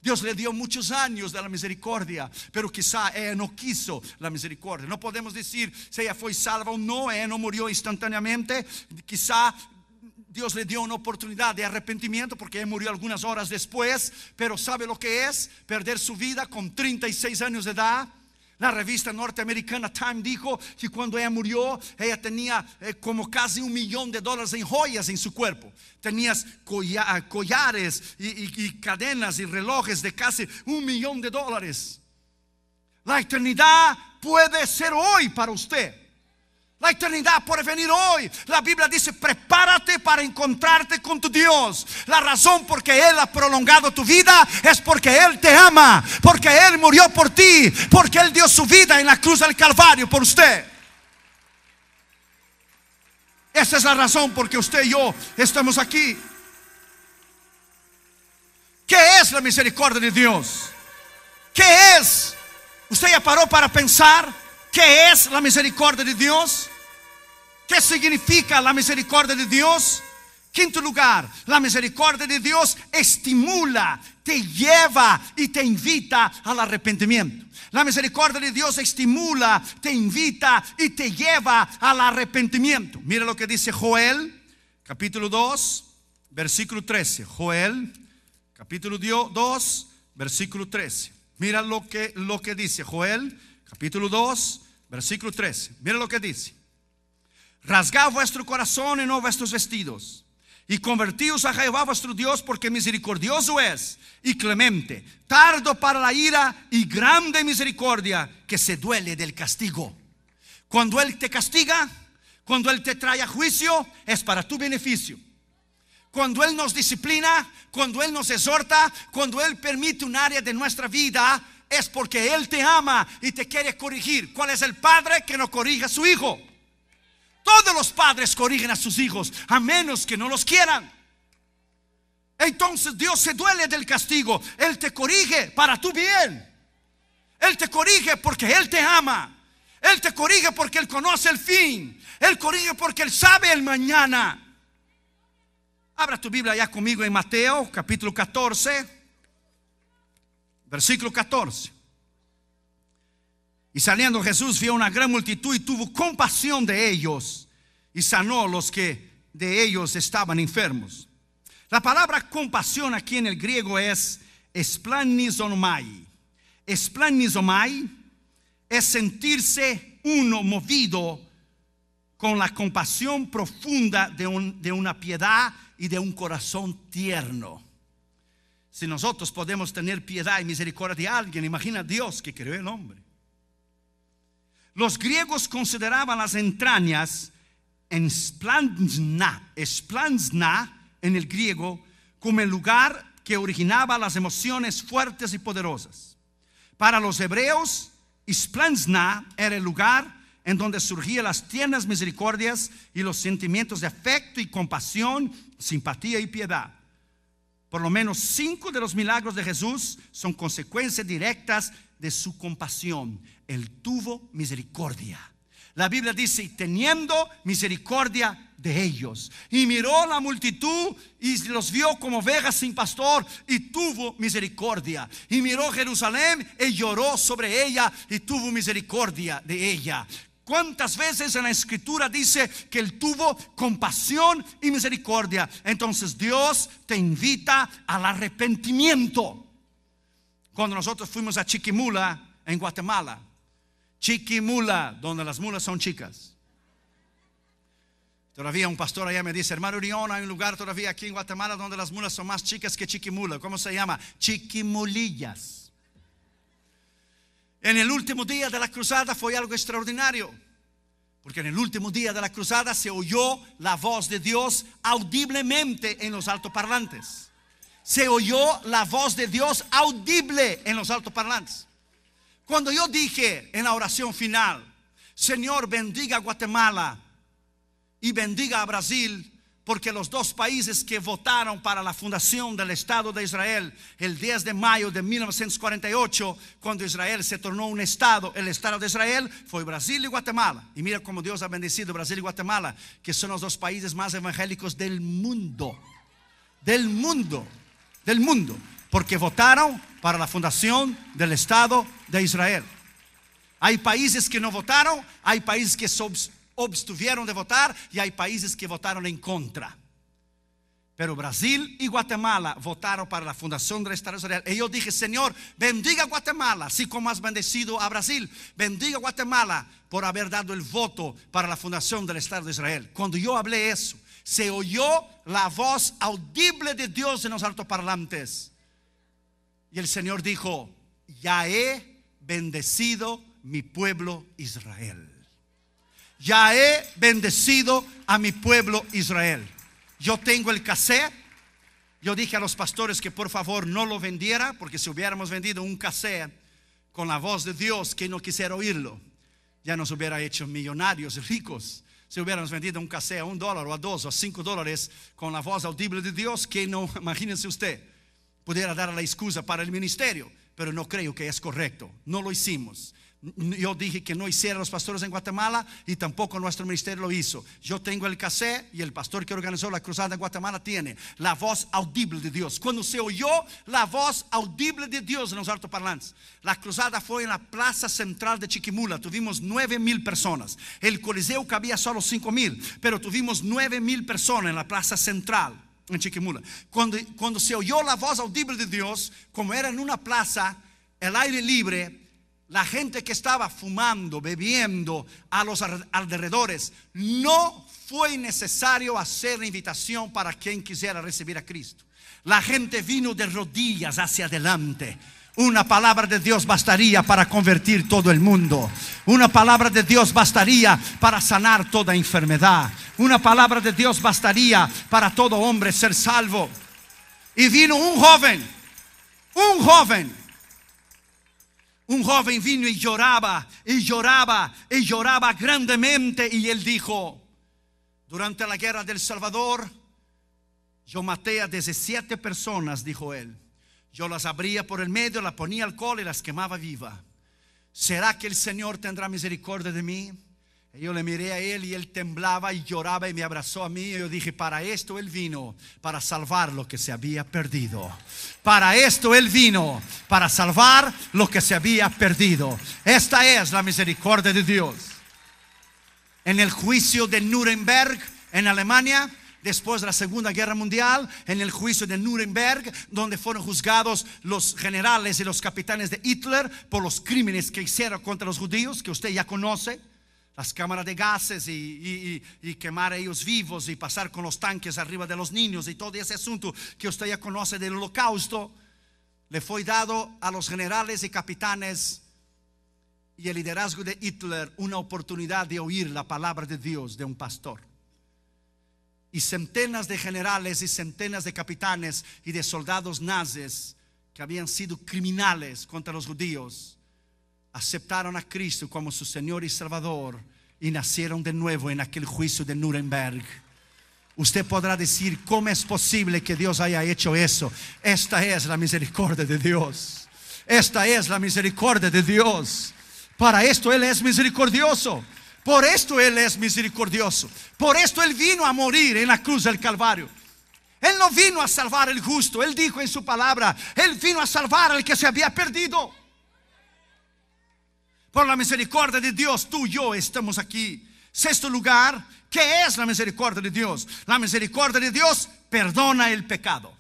Dios le dio muchos años de la misericordia, pero quizá ella no quiso la misericordia. No podemos decir si ella fue salva o no. Ella no murió instantáneamente. Quizá Dios le dio una oportunidad de arrepentimiento porque ella murió algunas horas después. Pero ¿sabe lo que es? Perder su vida con 36 años de edad. La revista norteamericana Time dijo que cuando ella murió, ella tenía como casi $1 millón en joyas en su cuerpo. Tenías collares y cadenas y relojes de casi $1 millón. La eternidad puede ser hoy para usted. La eternidad puede venir hoy. La Biblia dice: prepárate para encontrarte con tu Dios. La razón por que Él ha prolongado tu vida es porque Él te ama, porque Él murió por ti, porque Él dio su vida en la cruz del Calvario por usted. Esa es la razón por que usted y yo estamos aquí. ¿Qué es la misericordia de Dios? ¿Qué es? ¿Usted ya paró para pensar qué es la misericordia de Dios? ¿Qué significa la misericordia de Dios? Quinto lugar, la misericordia de Dios estimula, te lleva y te invita al arrepentimiento. La misericordia de Dios estimula, te invita y te lleva al arrepentimiento. Mira lo que dice Joel, capítulo 2, versículo 13. Joel, capítulo 2, versículo 13. Mira lo que dice Joel, capítulo 2, versículo 13. Mira lo que dice: rasgad vuestro corazón y no vuestros vestidos, y convertíos a Jehová vuestro Dios, porque misericordioso es y clemente, tardo para la ira y grande misericordia, que se duele del castigo. Cuando Él te castiga, cuando Él te trae a juicio, es para tu beneficio. Cuando Él nos disciplina, cuando Él nos exhorta, cuando Él permite un área de nuestra vida, es porque Él te ama y te quiere corregir. ¿Cuál es el padre que no corrige a su hijo? Todos los padres corrigen a sus hijos, a menos que no los quieran. Entonces Dios se duele del castigo. Él te corrige para tu bien. Él te corrige porque Él te ama. Él te corrige porque Él conoce el fin. Él corrige porque Él sabe el mañana. Abra tu Biblia ya conmigo en Mateo capítulo 14, versículo 14. Y saliendo Jesús vio una gran multitud y tuvo compasión de ellos y sanó los que de ellos estaban enfermos. La palabra compasión aquí en el griego es esplanizomai. Esplanizomai es sentirse uno movido con la compasión profunda de una piedad y de un corazón tierno. Si nosotros podemos tener piedad y misericordia de alguien, imagina a Dios que creó el hombre. Los griegos consideraban las entrañas en splanzna en el griego como el lugar que originaba las emociones fuertes y poderosas. Para los hebreos, splanzna era el lugar en donde surgían las tiernas misericordias y los sentimientos de afecto y compasión, simpatía y piedad. Por lo menos 5 de los milagros de Jesús son consecuencias directas de su compasión. Él tuvo misericordia. La Biblia dice: teniendo misericordia de ellos. Y miró la multitud y los vio como ovejas sin pastor y tuvo misericordia. Y miró Jerusalén y lloró sobre ella y tuvo misericordia de ella. ¿Cuántas veces en la escritura dice que Él tuvo compasión y misericordia? Entonces Dios te invita al arrepentimiento. Cuando nosotros fuimos a Chiquimula en Guatemala, Chiquimula, donde las mulas son chicas. Todavía un pastor allá me dice: hermano Urión, hay un lugar todavía aquí en Guatemala donde las mulas son más chicas que Chiquimula. ¿Cómo se llama? Chiquimulillas. En el último día de la cruzada fue algo extraordinario, porque en el último día de la cruzada se oyó la voz de Dios audiblemente en los altoparlantes. Se oyó la voz de Dios audible en los altoparlantes. Cuando yo dije en la oración final: Señor, bendiga a Guatemala y bendiga a Brasil, porque los dos países que votaron para la fundación del Estado de Israel el 10 de mayo de 1948, cuando Israel se tornó un Estado, el Estado de Israel, fue Brasil y Guatemala. Y mira cómo Dios ha bendecido Brasil y Guatemala, que son los dos países más evangélicos del mundo. Del mundo, porque votaron para la fundación del Estado de Israel. Hay países que no votaron, hay países que abstuvieron de votar y hay países que votaron en contra. Pero Brasil y Guatemala votaron para la fundación del Estado de Israel. Y yo dije: Señor, bendiga Guatemala, así como has bendecido a Brasil. Bendiga Guatemala por haber dado el voto para la fundación del Estado de Israel. Cuando yo hablé eso, se oyó la voz audible de Dios en los altoparlantes. Y el Señor dijo: ya he bendecido mi pueblo Israel. Ya he bendecido a mi pueblo Israel. Yo tengo el cassette. Yo dije a los pastores que por favor no lo vendiera, porque si hubiéramos vendido un cassette con la voz de Dios, que no quisiera oírlo, ya nos hubiera hecho millonarios, ricos. Si hubiéramos vendido un cassette a $1 o a $2 o a $5 con la voz audible de Dios, que no, imagínense usted, pudiera dar la excusa para el ministerio. Pero no creo que es correcto. No lo hicimos. Yo dije que no hicieran los pastores en Guatemala y tampoco nuestro ministerio lo hizo. Yo tengo el cassette y el pastor que organizó la cruzada en Guatemala tiene la voz audible de Dios. Cuando se oyó la voz audible de Dios en los altoparlantes, la cruzada fue en la plaza central de Chiquimula. Tuvimos 9,000 personas. El coliseo cabía solo 5,000, pero tuvimos 9,000 personas en la plaza central en Chiquimula. Cuando se oyó la voz audible de Dios, como era en una plaza, el aire libre, la gente que estaba fumando, bebiendo a los alrededores, no fue necesario hacer la invitación para quien quisiera recibir a Cristo. La gente vino de rodillas hacia adelante. Una palabra de Dios bastaría para convertir todo el mundo. Una palabra de Dios bastaría para sanar toda enfermedad. Una palabra de Dios bastaría para todo hombre ser salvo. Y vino un joven vino y lloraba grandemente. Y él dijo: durante la guerra del Salvador, yo maté a 17 personas, dijo él. Yo las abría por el medio, las ponía alcohol y las quemaba viva. ¿Será que el Señor tendrá misericordia de mí? Y yo le miré a él y él temblaba y lloraba y me abrazó a mí. Y yo dije: para esto él vino, para salvar lo que se había perdido. Para esto él vino, para salvar lo que se había perdido. Esta es la misericordia de Dios. En el juicio de Nuremberg en Alemania, después de la Segunda Guerra Mundial, en el juicio de Nuremberg, donde fueron juzgados los generales y los capitanes de Hitler por los crímenes que hicieron contra los judíos, que usted ya conoce, las cámaras de gases y quemar a ellos vivos y pasar con los tanques arriba de los niños y todo ese asunto que usted ya conoce del Holocausto. Le fue dado a los generales y capitanes y el liderazgo de Hitler una oportunidad de oír la palabra de Dios de un pastor. Y centenas de generales y centenas de capitanes y de soldados nazis que habían sido criminales contra los judíos aceptaron a Cristo como su Señor y Salvador y nacieron de nuevo en aquel juicio de Nuremberg. Usted podrá decir: ¿cómo es posible que Dios haya hecho eso? Esta es la misericordia de Dios. Esta es la misericordia de Dios. Para esto Él es misericordioso. Por esto Él es misericordioso. Por esto Él vino a morir en la cruz del Calvario. Él no vino a salvar al justo. Él dijo en su palabra: Él vino a salvar al que se había perdido. Por la misericordia de Dios, tú y yo estamos aquí. Sexto lugar, ¿qué es la misericordia de Dios? La misericordia de Dios perdona el pecado.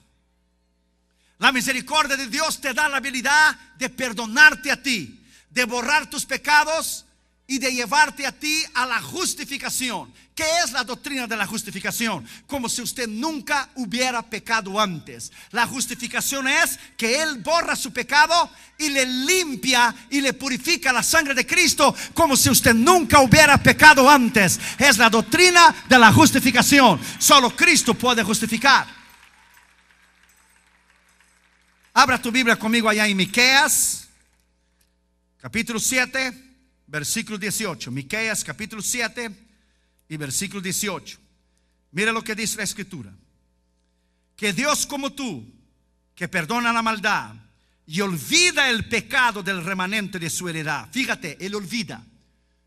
La misericordia de Dios te da la habilidad de perdonarte a ti, de borrar tus pecados y de llevarte a ti a la justificación. ¿Qué es la doctrina de la justificación? Como si usted nunca hubiera pecado antes. La justificación es que Él borra su pecado y le limpia y le purifica la sangre de Cristo, como si usted nunca hubiera pecado antes. Es la doctrina de la justificación. Solo Cristo puede justificar. Abra tu Biblia conmigo allá en Miqueas capítulo 7 versículo 18. Miqueas capítulo 7 y versículo 18. Mira lo que dice la Escritura. Que Dios como tú, que perdona la maldad y olvida el pecado del remanente de su heredad. Fíjate, Él olvida.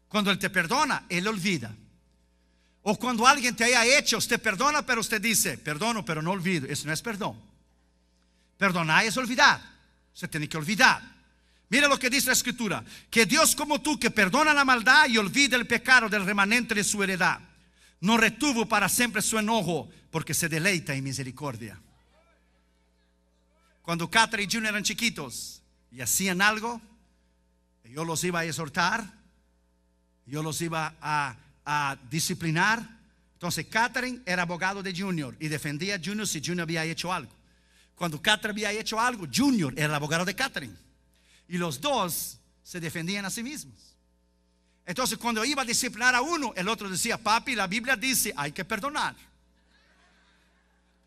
Cuando Él te perdona, Él olvida. O cuando alguien te haya hecho, usted perdona, pero usted dice, perdono, pero no olvido. Eso no es perdón. Perdonar es olvidar. Usted tiene que olvidar. Mira lo que dice la Escritura. Que Dios como tú, que perdona la maldad y olvida el pecado del remanente de su heredad, no retuvo para siempre su enojo, porque se deleita en misericordia. Cuando Catherine y Junior eran chiquitos y hacían algo, yo los iba a exhortar, yo los iba a disciplinar. Entonces Catherine era abogado de Junior y defendía a Junior si Junior había hecho algo. Cuando Catherine había hecho algo, Junior era el abogado de Catherine, y los dos se defendían a sí mismos. Entonces cuando iba a disciplinar a uno, el otro decía, papi, la Biblia dice hay que perdonar.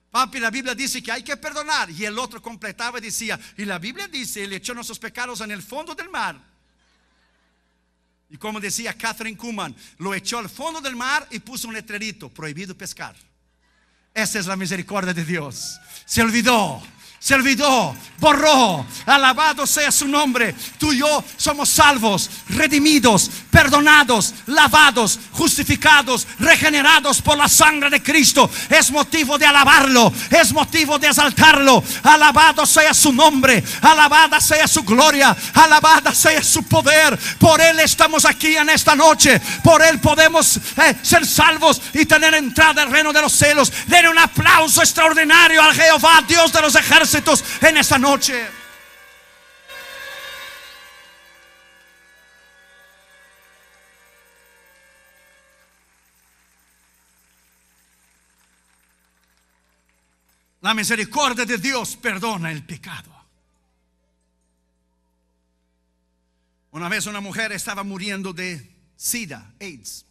Papi, la Biblia dice que hay que perdonar. Y el otro completaba y decía, y la Biblia dice, Él echó nuestros pecados en el fondo del mar. Y como decía Catherine Kuhlman, lo echó al fondo del mar y puso un letrerito, prohibido pescar. Esa es la misericordia de Dios. Se olvidó, borró. Alabado sea su nombre. Tú y yo somos salvos, redimidos, perdonados, lavados, justificados, regenerados por la sangre de Cristo. Es motivo de alabarlo, es motivo de exaltarlo. Alabado sea su nombre, alabada sea su gloria, alabada sea su poder. Por Él estamos aquí en esta noche. Por Él podemos ser salvos y tener entrada al reino de los cielos. Den un aplauso extraordinario al Jehová, Dios de los ejércitos, en esta noche. La misericordia de Dios perdona el pecado. Una vez una mujer estaba muriendo de SIDA, AIDS,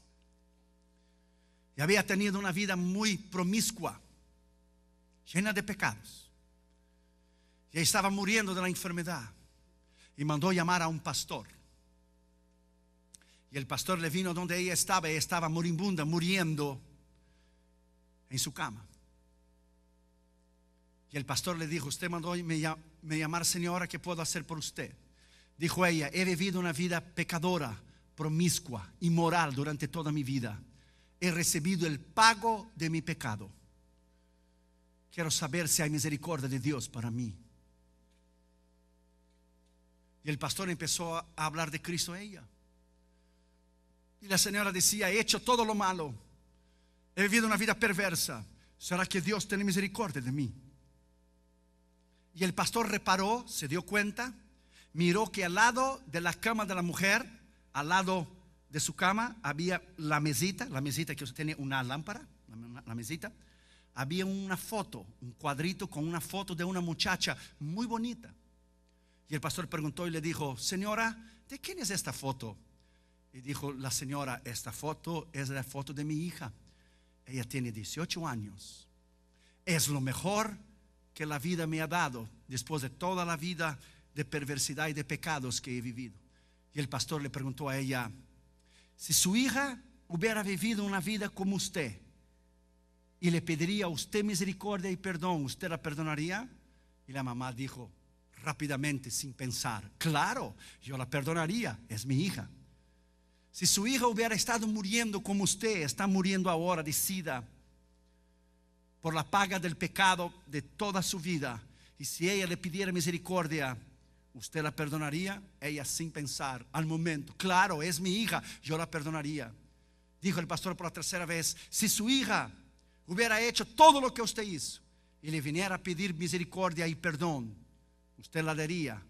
y había tenido una vida muy promiscua, llena de pecados. Y estaba muriendo de la enfermedad, y mandó llamar a un pastor. Y el pastor le vino donde ella estaba moribunda, muriendo en su cama. Y el pastor le dijo, usted mandó me llamar, señora, ¿qué puedo hacer por usted? Dijo ella, he vivido una vida pecadora, promiscua, inmoral durante toda mi vida. He recibido el pago de mi pecado. Quiero saber si hay misericordia de Dios para mí. Y el pastor empezó a hablar de Cristo a ella. Y la señora decía, he hecho todo lo malo, he vivido una vida perversa. ¿Será que Dios tiene misericordia de mí? Y el pastor reparó, se dio cuenta, miró que al lado de la cama de la mujer, al lado de su cama, había la mesita que tenía una lámpara, la mesita. Había una foto, un cuadrito con una foto de una muchacha muy bonita. Y el pastor preguntó y le dijo, señora, ¿de quién es esta foto? Y dijo la señora, esta foto es la foto de mi hija. Ella tiene 18 años. Es lo mejor que la vida me ha dado después de toda la vida de perversidad y de pecados que he vivido. Y el pastor le preguntó a ella, si su hija hubiera vivido una vida como usted y le pediría a usted misericordia y perdón, ¿usted la perdonaría? Y la mamá dijo rápidamente, sin pensar, claro, yo la perdonaría, es mi hija. Si su hija hubiera estado muriendo como usted está muriendo ahora de SIDA, por la paga del pecado de toda su vida, y si ella le pidiera misericordia, ¿usted la perdonaría? Ella sin pensar, al momento, claro, es mi hija, yo la perdonaría. Dijo el pastor por la tercera vez, si su hija hubiera hecho todo lo que usted hizo y le viniera a pedir misericordia y perdón, ¿usted la daría?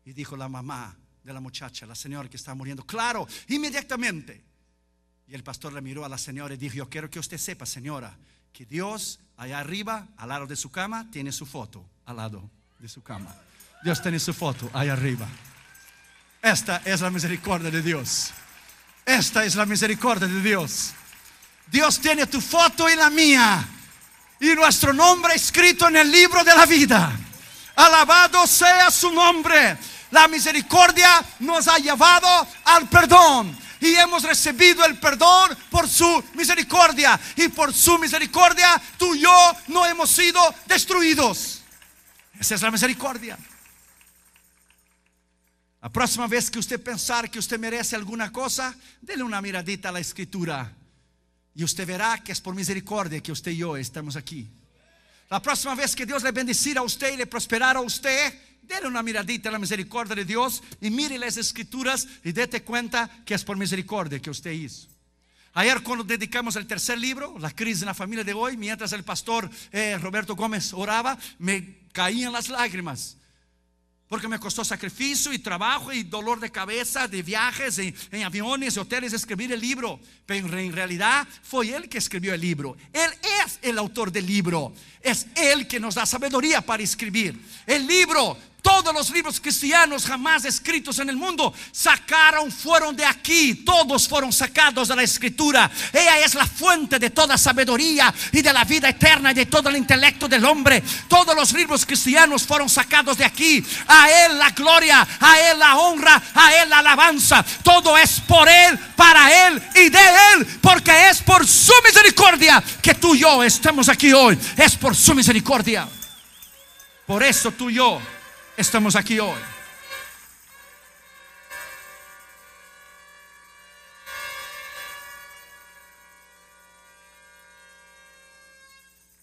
Y dijo la mamá de la muchacha, la señora que está muriendo, claro, inmediatamente. Y el pastor le miró a la señora y dijo, yo quiero que usted sepa, señora, que Dios allá arriba, al lado de su cama, tiene su foto al lado de su cama. Dios tiene su foto allá arriba. Esta es la misericordia de Dios. Esta es la misericordia de Dios. Dios tiene tu foto y la mía, y nuestro nombre escrito en el libro de la vida. Alabado sea su nombre. La misericordia nos ha llevado al perdón. y hemos recibido el perdón por su misericordia. Y por su misericordia tú y yo no hemos sido destruidos. Esa es la misericordia. La próxima vez que usted pensar que usted merece alguna cosa, dele una miradita a la Escritura y usted verá que es por misericordia que usted y yo estamos aquí. La próxima vez que Dios le bendecirá a usted y le prosperará a usted, dele una miradita a la misericordia de Dios y mire las Escrituras y dete cuenta que es por misericordia que usted hizo. Ayer, cuando dedicamos el tercer libro, La crisis en la familia de hoy, mientras el pastor Roberto Gómez oraba, me caían las lágrimas, porque me costó sacrificio y trabajo y dolor de cabeza, de viajes en aviones y hoteles, escribir el libro. Pero en realidad fue Él que escribió el libro. Él es el autor del libro. Es Él que nos da sabiduría para escribir el libro. Todos los libros cristianos jamás escritos en el mundo fueron de aquí. Todos fueron sacados de la Escritura. Ella es la fuente de toda sabiduría y de la vida eterna y de todo el intelecto del hombre. Todos los libros cristianos fueron sacados de aquí. A Él la gloria, a Él la honra, a Él la alabanza. Todo es por Él, para Él y de Él, porque es por su misericordia que tú y yo estamos aquí hoy. Es por su misericordia. Por eso tú y yo estamos aquí hoy.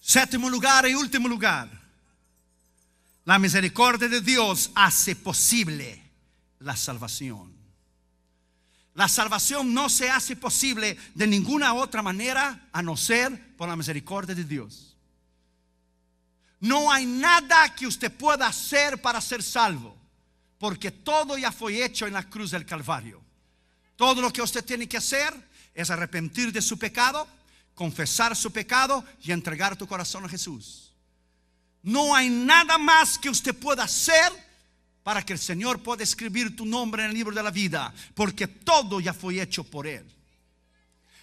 Séptimo lugar y último lugar, la misericordia de Dios hace posible la salvación. La salvación no se hace posible de ninguna otra manera a no ser por la misericordia de Dios. No hay nada que usted pueda hacer para ser salvo, porque todo ya fue hecho en la cruz del Calvario. Todo lo que usted tiene que hacer es arrepentir de su pecado, confesar su pecado y entregar tu corazón a Jesús. No hay nada más que usted pueda hacer para que el Señor pueda escribir tu nombre en el libro de la vida, porque todo ya fue hecho por Él.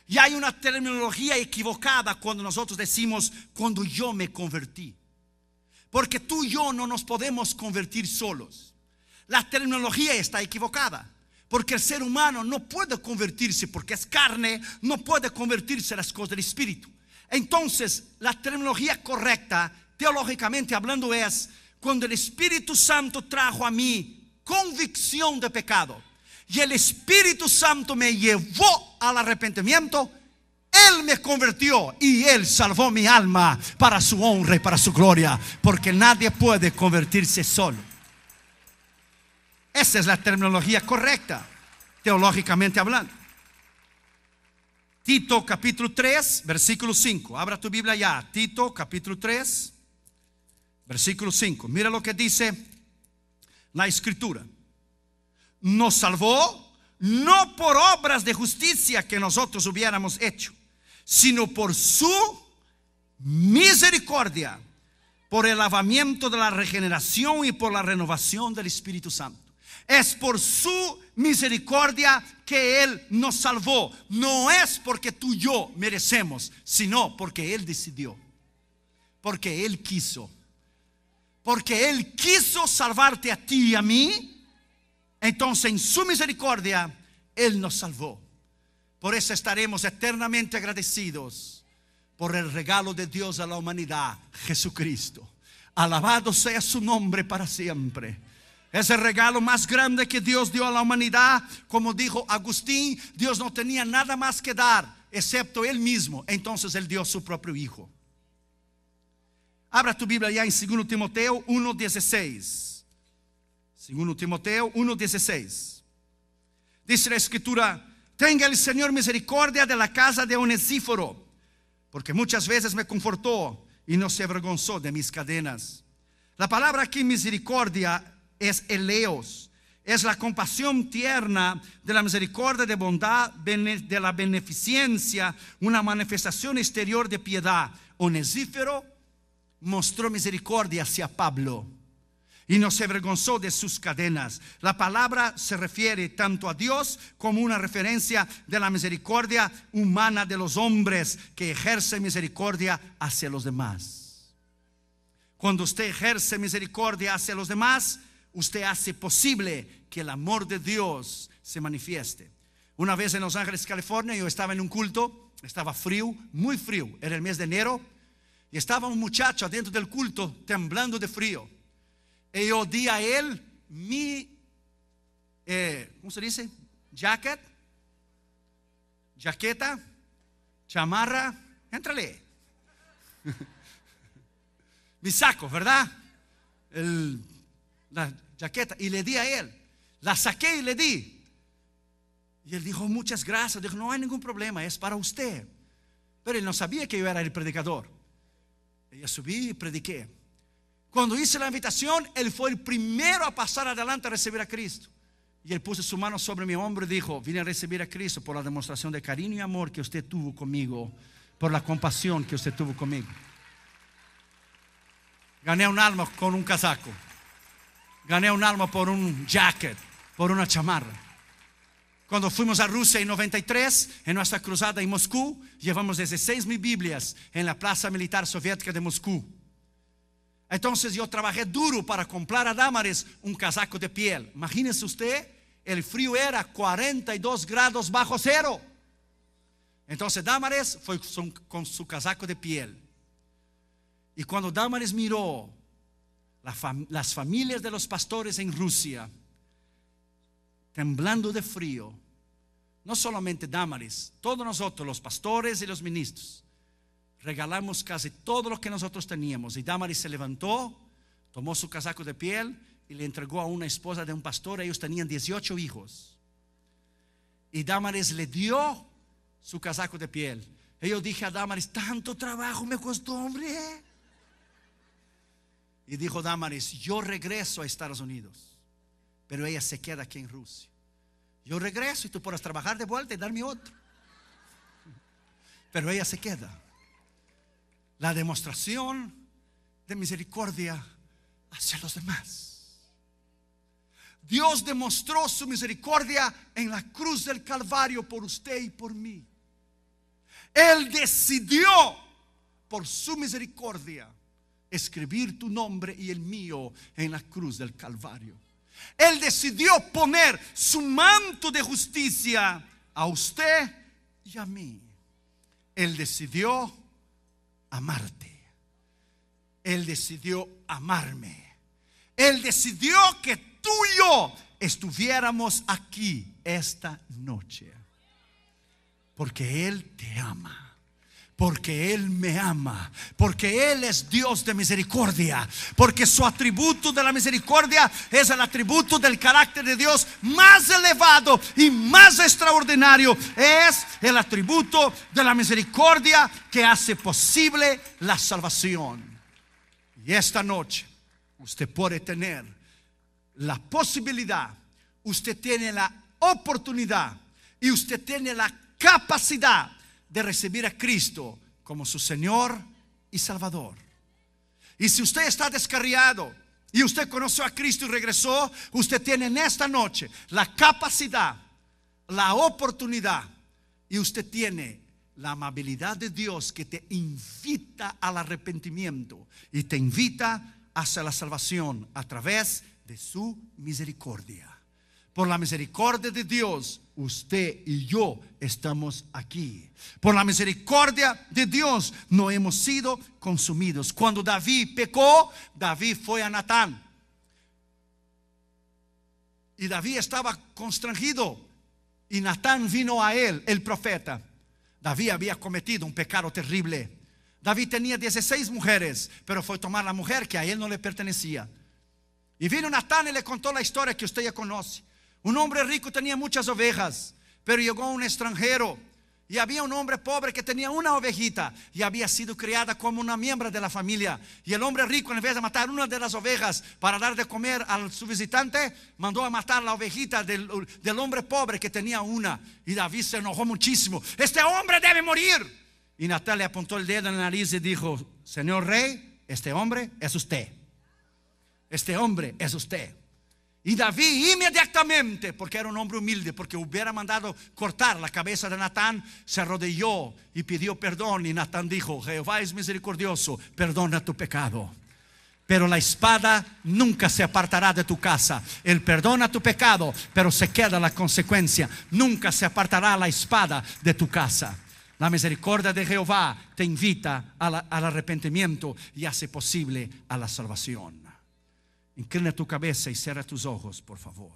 Y hay una terminología equivocada cuando nosotros decimos cuando yo me convertí, porque tú y yo no nos podemos convertir solos. La terminología está equivocada, porque el ser humano no puede convertirse, porque es carne, no puede convertirse en las cosas del Espíritu. Entonces la terminología correcta, teológicamente hablando, es cuando el Espíritu Santo trajo a mí convicción de pecado y el Espíritu Santo me llevó al arrepentimiento. Él me convirtió y Él salvó mi alma para su honra y para su gloria, porque nadie puede convertirse solo. Esa es la terminología correcta, teológicamente hablando. Tito capítulo 3, versículo 5. Abra tu Biblia ya. Tito capítulo 3, versículo 5. Mira lo que dice la Escritura. Nos salvó no por obras de justicia que nosotros hubiéramos hecho, sino por su misericordia, por el lavamiento de la regeneración y por la renovación del Espíritu Santo. Es por su misericordia que Él nos salvó. No es porque tú y yo merecemos, sino porque Él decidió, porque Él quiso, porque Él quiso salvarte a ti y a mí. Entonces en su misericordia Él nos salvó. Por eso estaremos eternamente agradecidos por el regalo de Dios a la humanidad, Jesucristo. Alabado sea su nombre para siempre. Es el regalo más grande que Dios dio a la humanidad. Como dijo Agustín, Dios no tenía nada más que dar excepto Él mismo. Entonces Él dio su propio Hijo. Abra tu Biblia ya en 2 Timoteo 1:16. 2 Timoteo 1:16. Dice la Escritura: tenga el Señor misericordia de la casa de Onesíforo, porque muchas veces me confortó y no se avergonzó de mis cadenas. La palabra aquí misericordia es eleos, es la compasión tierna de la misericordia, de bondad, de la beneficencia, una manifestación exterior de piedad. Onesíforo mostró misericordia hacia Pablo y no se avergonzó de sus cadenas. La palabra se refiere tanto a Dios como una referencia de la misericordia humana de los hombres que ejercen misericordia hacia los demás. Cuando usted ejerce misericordia hacia los demás, usted hace posible que el amor de Dios se manifieste. Una vez en Los Ángeles, California, yo estaba en un culto, estaba frío, muy frío, era el mes de enero, y estaba un muchacho dentro del culto temblando de frío. Y yo di a él mi, ¿cómo se dice? Jaqueta, chamarra, éntrale. Mi saco, ¿verdad? La jaqueta, y le di a él. La saqué y le di. Y él dijo, muchas gracias. Dijo, no hay ningún problema, es para usted. Pero él no sabía que yo era el predicador. Y yo subí y prediqué. Cuando hice la invitación, él fue el primero a pasar adelante a recibir a Cristo. Y él puso su mano sobre mi hombro y dijo, vine a recibir a Cristo por la demostración de cariño y amor que usted tuvo conmigo, por la compasión que usted tuvo conmigo. Gané un alma con un casaco. Gané un alma por un jacket, por una chamarra. Cuando fuimos a Rusia en 93, en nuestra cruzada en Moscú, llevamos 16,000 Biblias en la plaza militar soviética de Moscú. Entonces yo trabajé duro para comprar a Damaris un casaco de piel. Imagínese usted, el frío era 42 grados bajo cero. Entonces Damaris fue con su casaco de piel. Y cuando Damaris miró las familias de los pastores en Rusia temblando de frío, no solamente Damaris, todos nosotros, los pastores y los ministros, regalamos casi todo lo que nosotros teníamos. Y Damaris se levantó, tomó su casaco de piel y le entregó a una esposa de un pastor. Ellos tenían 18 hijos. Y Damaris le dio su casaco de piel. Y yo dije a Damaris, tanto trabajo me costó, hombre. Y dijo Damaris, yo regreso a Estados Unidos, pero ella se queda aquí en Rusia. Yo regreso y tú podrás trabajar de vuelta y darme otro. Pero ella se queda. La demostración de misericordia hacia los demás. Dios demostró su misericordia en la cruz del Calvario por usted y por mí. Él decidió por su misericordia escribir tu nombre y el mío en la cruz del Calvario. Él decidió poner su manto de justicia a usted y a mí. Él decidió amarte. Él decidió amarme. Él decidió que tú y yo estuviéramos aquí esta noche. Porque Él te ama. Porque Él me ama. Porque Él es Dios de misericordia. Porque su atributo de la misericordia es el atributo del carácter de Dios más elevado y más extraordinario. Es el atributo de la misericordia que hace posible la salvación. Y esta noche usted puede tener la posibilidad, usted tiene la oportunidad y usted tiene la capacidad de recibir a Cristo como su Señor y Salvador. Y si usted está descarriado y usted conoció a Cristo y regresó, usted tiene en esta noche la capacidad, la oportunidad, y usted tiene la amabilidad de Dios que te invita al arrepentimiento y te invita hacia la salvación a través de su misericordia. Por la misericordia de Dios, usted y yo estamos aquí. Por la misericordia de Dios no hemos sido consumidos. Cuando David pecó, David fue a Natán. Y David estaba constrangido. Y Natán vino a él, el profeta. David había cometido un pecado terrible. David tenía 16 mujeres, pero fue a tomar la mujer que a él no le pertenecía. Y vino Natán y le contó la historia que usted ya conoce. Un hombre rico tenía muchas ovejas, pero llegó un extranjero. Y había un hombre pobre que tenía una ovejita y había sido criada como una miembro de la familia. Y el hombre rico, en vez de matar una de las ovejas para dar de comer a su visitante, mandó a matar la ovejita del hombre pobre que tenía una. Y David se enojó muchísimo. Este hombre debe morir. Y Natán le apuntó el dedo en la nariz y dijo: señor rey, este hombre es usted. Este hombre es usted. Y David inmediatamente, porque era un hombre humilde, porque hubiera mandado cortar la cabeza de Natán, se arrodilló y pidió perdón. Y Natán dijo: Jehová es misericordioso, perdona tu pecado. pero la espada nunca se apartará de tu casa. Él perdona tu pecado, pero se queda la consecuencia. Nunca se apartará la espada de tu casa. La misericordia de Jehová te invita al arrepentimiento y hace posible a la salvación. Inclina tu cabeza y cierra tus ojos, por favor.